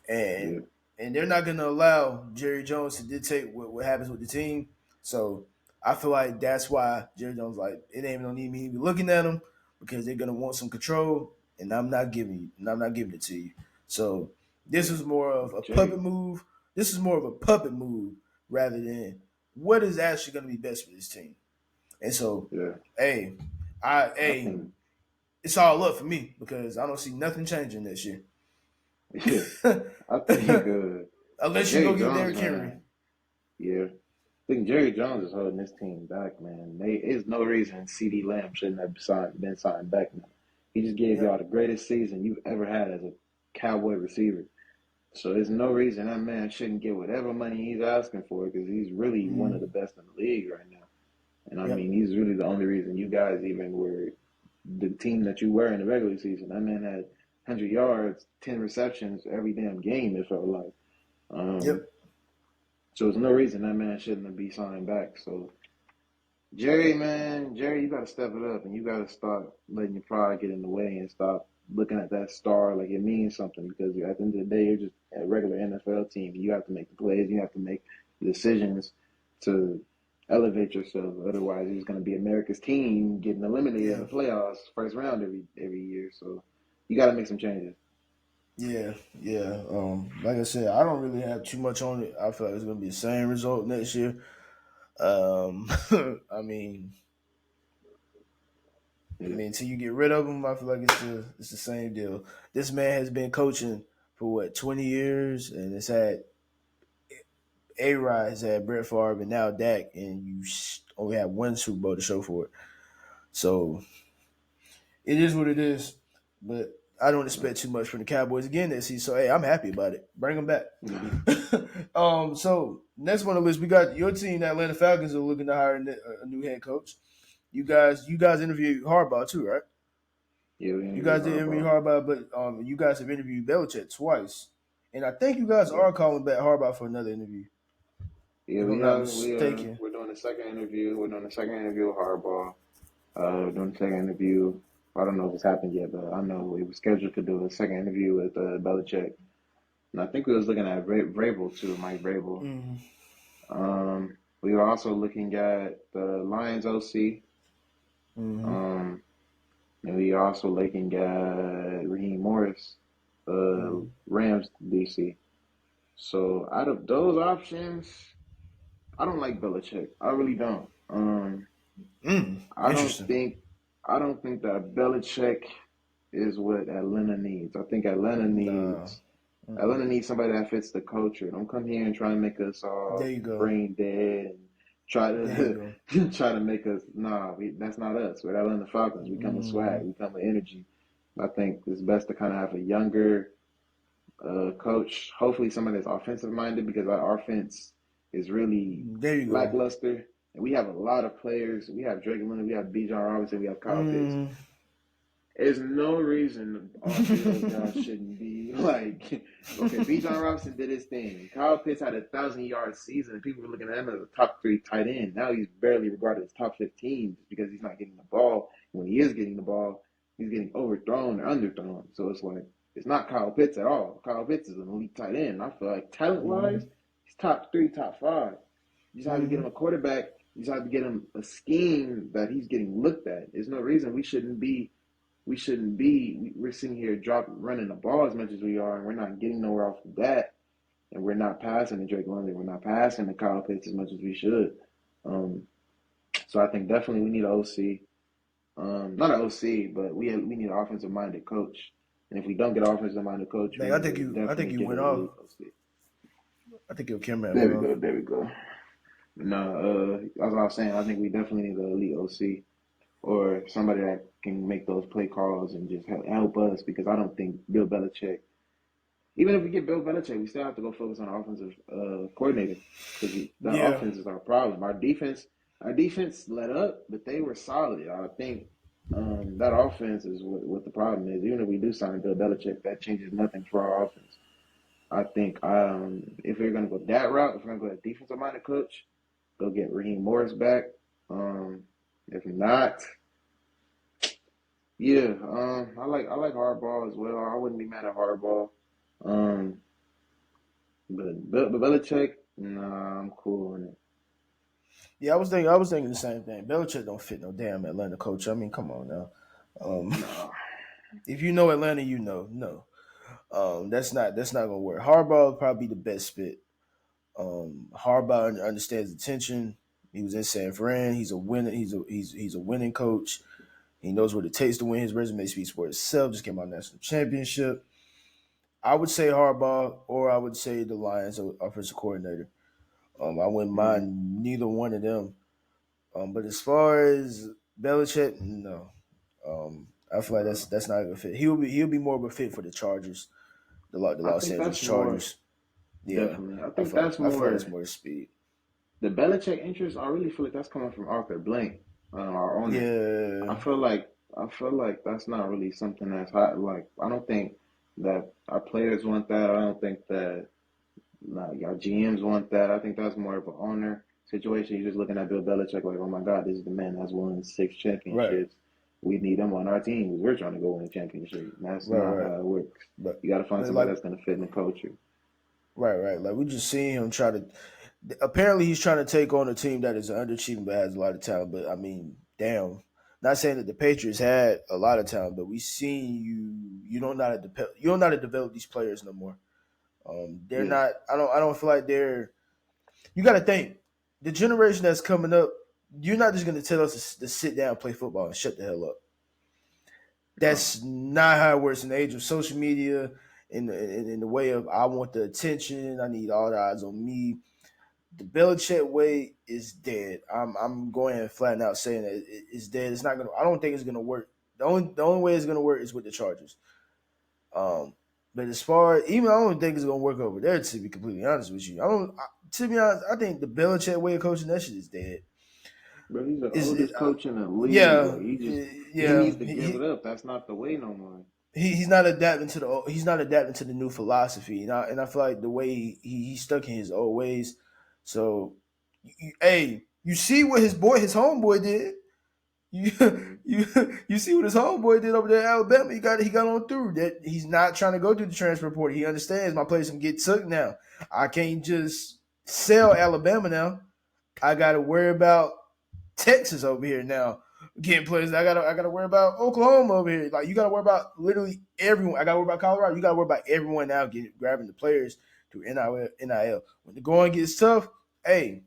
Yeah. and they're not going to allow Jerry Jones to dictate what happens with the team. So I feel like that's why Jerry Jones like it ain't no need me to be looking at him because they're going to want some control, and I'm not giving it to you. So this Yeah. is more of a puppet Jerry. move. This is more of a puppet move rather than what is actually going to be best for this team. And so, Yeah. hey, I think. it's all up for me because I don't see nothing changing this year. Yeah. I think. Unless you go Jerry get Jones, Derrick Henry. man. Yeah. I think Jerry Jones is holding this team back, man. There's no reason CD Lamb shouldn't have been signed back now. He just gave Yep. y'all the greatest season you've ever had as a Cowboy receiver. So there's no reason that man shouldn't get whatever money he's asking for because he's really one of Mm, the best in the league right now. And I yep. mean, he's really the only reason you guys even were the team that you were in the regular season. That man had 100 yards, 10 receptions every damn game, it felt like. Um, Yep. so there's no reason that man shouldn't be signed back. So Jerry, man, Jerry, you got to step it up and you got to stop letting your pride get in the way and stop looking at that star like it means something because at the end of the day, you're just a regular NFL team. You have to make the plays, you have to make the decisions to elevate yourself. Otherwise, you're just going to be America's team getting eliminated in Yeah. the playoffs first round every year. So you got to make some changes. Yeah. Yeah. Like I said, I don't really have too much on it. I feel like it's gonna be the same result next year. Um, I mean, Yeah, until you get rid of him, I feel like it's the same deal. This man has been coaching for what 20 years, and it's had A-Rod has had Brett Favre and now Dak, and you only have one Super Bowl to show for it. So it is what it is. But I don't expect too much from the Cowboys again this season. So hey, I'm happy about it. Bring them back. yeah, So next one on the list, we got your team, the Atlanta Falcons, are looking to hire a new head coach. You guys interviewed Harbaugh too, right? yeah. We You interviewed guys did interview Harbaugh. Harbaugh, but you guys have interviewed Belichick twice, and I think you guys Yeah, are calling back Harbaugh for another interview, yeah. if I'm We not are. mistaken. We're doing the second interview. We're doing the second interview with Harbaugh. Doing the second interview. I don't know if it's happened yet, but I know we were scheduled to do a second interview with Belichick. And I think we was looking at Vrabel too, Mike Vrabel. Mm-hmm. We were also looking at the Lions OC. Mm-hmm. Um, and we are also looking at Raheem Morris, Mm-hmm. Rams DC. So out of those options, I don't like Belichick. I really don't. I don't Interesting. think I don't think that Belichick is what Atlanta needs. I think Nah. Atlanta Mm-mm. needs somebody that fits the culture. Don't come here and try to make us There all you go. brain dead and try There you to go. try to make us that's not us. We're Atlanta Falcons. We come with Mm-hmm. swag. We come with energy. I think it's best to kind of have a younger coach. Hopefully, somebody that's offensive minded because our offense is really There you go. lackluster. And we have a lot of players. We have Drake London, we have Bijan Robinson, we have Kyle Pitts. Mm. There's no reason all three of those guys shouldn't be like, okay, Bijan Robinson did his thing. Kyle Pitts had 1,000 yard season, and people were looking at him as a top 3 tight end. Now he's barely regarded as top 15 because he's not getting the ball. When he is getting the ball, he's getting overthrown or underthrown. So it's like, it's not Kyle Pitts at all. Kyle Pitts is an elite tight end. I feel like talent wise, Mm-hmm. he's top 3, top 5. You just have to get Mm-hmm. him a quarterback. You just have to get him a scheme that he's getting looked at. There's no reason we shouldn't be we shouldn't be. We're sitting here running the ball as much as we are, and we're not getting nowhere off of that. And we're not passing to Drake London. We're not passing to Kyle Pitts as much as we should. Um, so I think definitely we need an OC. Not an OC, but we need an offensive minded coach. And if we don't get an offensive minded coach, we Dang, need to I think definitely you get went an off. elite OC. I think your camera There went we off. go. There we go. No, as I was saying, I think we definitely need an elite OC or somebody that can make those play calls and just help us because I don't think Bill Belichick. Even if we get Bill Belichick, we still have to go focus on our offensive coordinator because the Yeah, offense is our problem. Our defense let up, but they were solid. I think that offense is what the problem is. Even if we do sign Bill Belichick, that changes nothing for our offense. I think if we're gonna go that route, if we're gonna go a defensive minded coach, go get Raheem Morris back. Um, if not, yeah, I like Hardball as well. I wouldn't be mad at Hardball. Um, but Belichick, nah, I'm cool on it. yeah. I was thinking the same thing. Belichick don't fit no damn Atlanta coach. I mean, come on now. Um, Nah, if you know Atlanta, you know no. That's not gonna work. Harbaugh would probably be the best fit. Harbaugh understands attention. He was in San Fran. He's a winner. He's a winning coach. He knows what it takes to win. His resume speaks for itself. Just came out national championship. I would say Harbaugh, or I would say the Lions offensive coordinator. I wouldn't mm, mind neither one of them. But as far as Belichick, no. I feel like nah. that's not a good fit. He'll be more of a fit for the Chargers, the I Los think Angeles that's more Chargers. Yeah, definitely. I think that's I feel like that's more more speed. the Belichick interest. I really feel like that's coming from Arthur Blank, our owner. I Yeah, feel like I feel like that's not really something that's hot. Like I don't think that our players want that. I don't think that like our GMs want that. I think that's more of an owner situation. You're just looking at Bill Belichick like, oh my God, this is the man that's won 6 championships. right, We need him on our team because we're trying to go win a championship. That's not right. how it works. But You got to find but somebody like that's going to fit in the culture. right. Like we just seen him try to. Apparently, he's trying to take on a team that is underachieving but has a lot of talent. But I mean, damn. Not saying that the Patriots had a lot of talent, but we seen you don't know how to you don't know how to develop these players no more. They're Yeah. not. I don't feel like they're. You got to think the generation that's coming up. You're not just going to tell us to sit down, play football, and shut the hell up. No. That's not how it works in the age of social media. In the way of I want the attention, I need all the eyes on me. The Belichick way is dead. I'm going flat out saying that it's dead. It's not gonna. I don't think it's gonna work. The only way it's gonna work is with the Chargers. Um, but as far even I don't think it's gonna work over there. To be completely honest with you, I don't. To be honest, I think the Belichick way of coaching that shit is dead. Bro, he's the Is oldest coach in the league. yeah, Like he yeah. needs to give it up. That's not the way no more. He's not adapting to he's not adapting to the new philosophy, and I feel like the way he's stuck in his old ways. So, hey, you see what his homeboy did. You Hmm. you see what his homeboy did over there in Alabama. He got on through that. He's not trying to go through the transfer portal. He understands my place can get took now. I can't just sell Alabama now. I got to worry about Texas over here now getting players. I gotta worry about Oklahoma over here. Like you gotta worry about literally everyone. I gotta worry about Colorado. You gotta worry about everyone now grabbing the players through NIL. When the going gets tough, hey,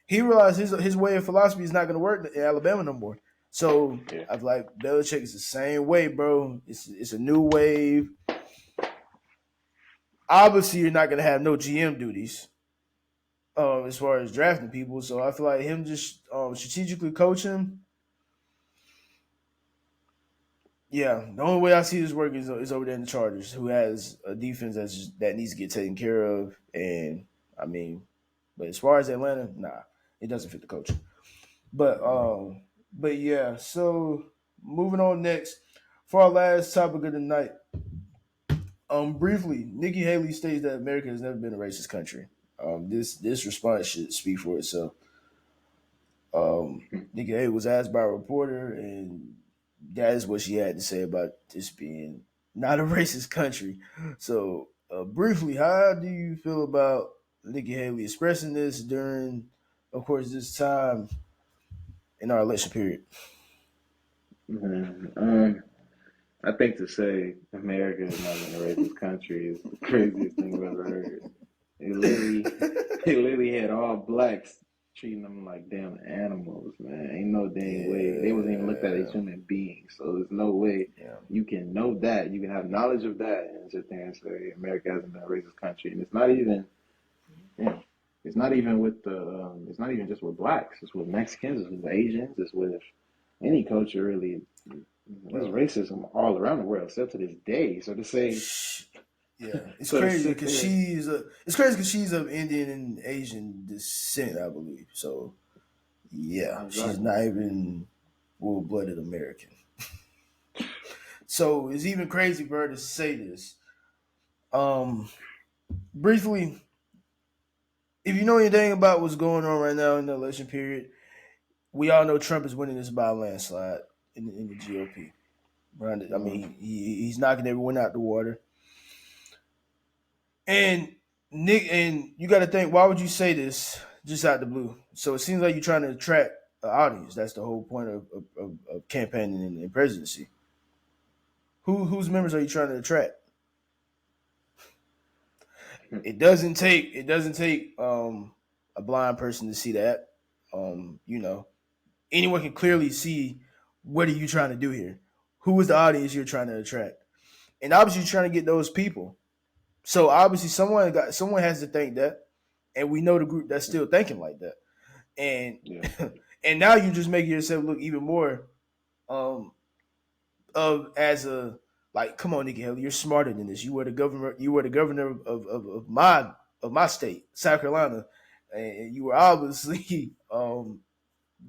he realized his way of philosophy is not gonna work in Alabama no more. So Yeah. I feel like Belichick is the same way, bro. It's a new wave. Obviously, you're not gonna have no GM duties as far as drafting people. So I feel like him just strategically coaching. Yeah, the only way I see this work is over there in the Chargers, who has a defense that needs to get taken care of. And I mean, but as far as Atlanta, nah, it doesn't fit the coach. But but yeah. So moving on next for our last topic of the night. Briefly, Nikki Haley states that America has never been a racist country. This response should speak for itself. Nikki Haley was asked by a reporter, and that is what she had to say about this being not a racist country. So, briefly, how do you feel about Nikki Haley expressing this during, of course, this time in our election period? Mhm. I think to say America has not been a racist country is the craziest thing I've ever heard. It literally, they literally had all blacks treating them like damn animals, man. Ain't no dang way. They wasn't even looked at as Yeah, human beings. So there's no way yeah, you can know that. You can have knowledge of that and sit there and say America hasn't been a racist country. And it's not even, yeah, it's not even with it's not even just with blacks. It's with Mexicans. It's with Asians. It's with any culture really. There's bro. racism all around the world, still to this day. So to say, Yeah, it's so to crazy sit because there, she's of Indian and Asian descent, I believe. So yeah, she's exactly. not even full blooded American. So it's even crazy for her to say this. Um, briefly, if you know anything about what's going on right now in the election period, we all know Trump is winning this by a landslide in the GOP. Right? I Mm, mean, he's knocking everyone out the water. And Nick, and you got to think, why would you say this just out the blue? So it seems like you're trying to attract an audience. That's the whole point of campaigning in presidency. Whose members are you trying to attract? It doesn't take a blind person to see that. You know, anyone can clearly see what are you trying to do here. Who is the audience you're trying to attract? And obviously, you're trying to get those people. So obviously, someone has to think that, and we know the group that's still thinking like that. And yeah. and now you're just making yourself look even more um of as a like, come on, Nikki Haley, you're smarter than this. You were the governor of my state, South Carolina, and you were obviously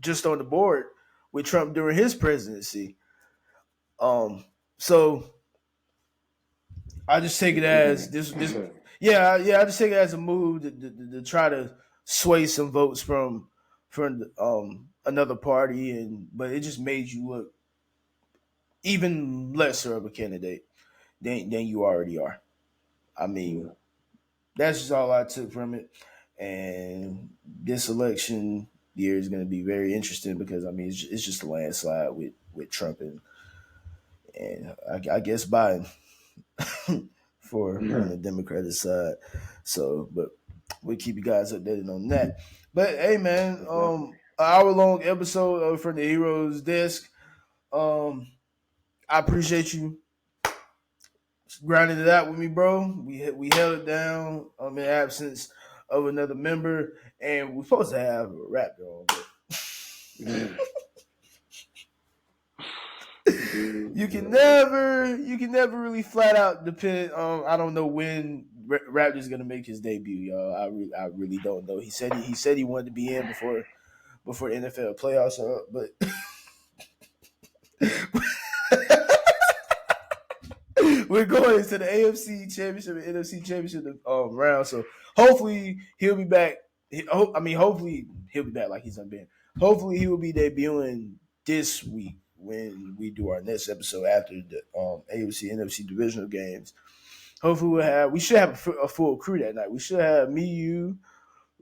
just on the board with Trump during his presidency. Um, so I just take You it you as think this. Yeah. I just take it as a move to try to sway some votes from another party, and but it just made you look even lesser of a candidate than you already are. I yeah. mean, that's just all I took from it. And this election year is going to be very interesting because I mean it's just a landslide with Trump and I guess Biden for on the Democratic side. So, but we'll keep you guys updated on that. But hey, man, Most definitely. an hour long episode from the Heroes Desk. I appreciate you grinding it out with me, bro. We held it down in absence of another member, and we're supposed to have a rap on. But Dude, you can never really flat out depend on. I don't know when Raptor's gonna make his debut, y'all. I really don't know. He said he wanted to be in before the NFL playoffs are up, but we're going into the AFC Championship and NFC Championship round. So hopefully he'll be back. Hopefully he'll be back like he's not been. Hopefully he will be debuting this week when we do our next episode after the AFC NFC divisional games. Hopefully we should have a full crew that night. We should have me, you,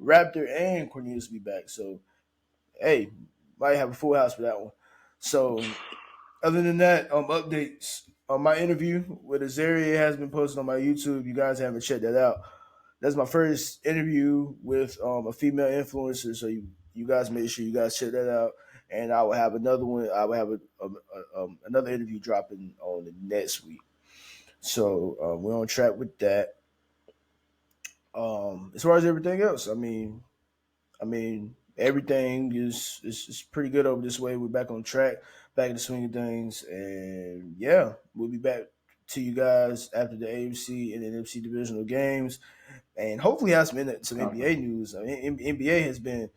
Raptor, and Cornelius be back. So hey, might have a full house for that one. So other than that, updates. My interview with Azaria has been posted on my YouTube. You guys haven't checked that out. That's my first interview with a female influencer. So you guys make sure you guys check that out. And I will have another one. I will have another interview dropping on the next week. So we're on track with that. As far as everything else, I mean, everything is pretty good over this way. We're back on track, back in the swing of things, and yeah, we'll be back to you guys after the AFC and NFC divisional games, and hopefully have some NBA conference. news. I mean, NBA has been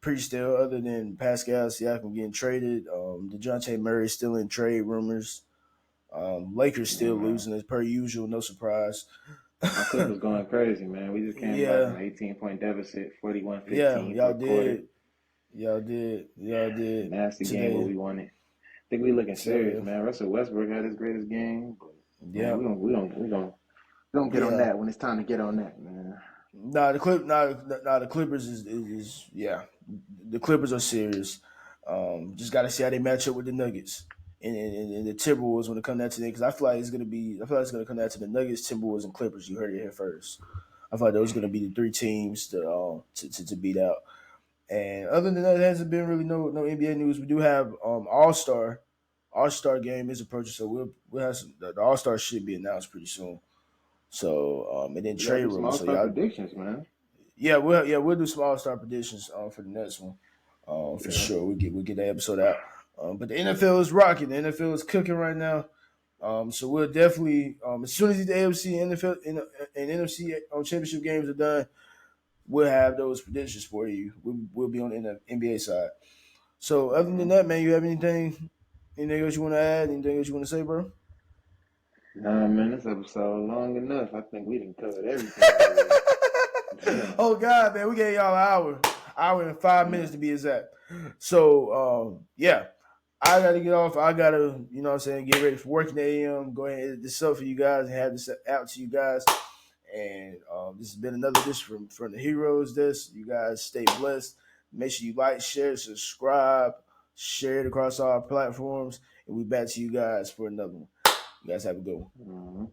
pretty still, other than Pascal Siakam getting traded. DeJounte Murray still in trade rumors. Lakers Yeah, still man. losing as per usual, no surprise. My Clippers going crazy, man. We just came back from Yeah, an 18-point deficit, yeah, 41-15 y'all fourth quarter. did, y'all did Nasty game, but today. we won it. I think we looking So serious, yeah. man. Russell Westbrook had his greatest game, but man, Yeah, we gonna get on yeah. that when it's time to get on that, man. The Clippers is yeah. The Clippers are serious. Just got to see how they match up with the Nuggets and the Timberwolves when it comes down to that, because I feel like it's gonna come down to the Nuggets, Timberwolves, and Clippers. You heard it here first. I feel like those are gonna be the three teams to beat out. And other than that, there hasn't been really no NBA news. We do have All Star game is approaching, so we'll have the All Star should be announced pretty soon. So and then We gotta trade do some rumors. All So Star y'all, predictions, man. we'll do some All Star predictions for the next one. For Yeah. sure, we get that episode out. But the NFL is rocking. The NFL is cooking right now. So we'll definitely as soon as the AFC NFL and NFC championship games are done, we'll have those predictions for you. We'll be on the NBA side. So other than Mm-hmm. that, man, you have anything else you want to add? Anything else you want to say, bro? Nah, man, this episode long enough. I think we done covered everything already. Oh God, man, we gave y'all an hour and 5 minutes Yeah. to be exact. So yeah, I gotta get off. I gotta, you know what I'm saying, get ready for work in the AM. Go ahead and edit this up for you guys and have this out to you guys. And this has been another dish from the Heroes. You guys stay blessed. Make sure you like, share, subscribe, share it across all our platforms. And we back to you guys for another one. You guys have a good one. Mm-hmm.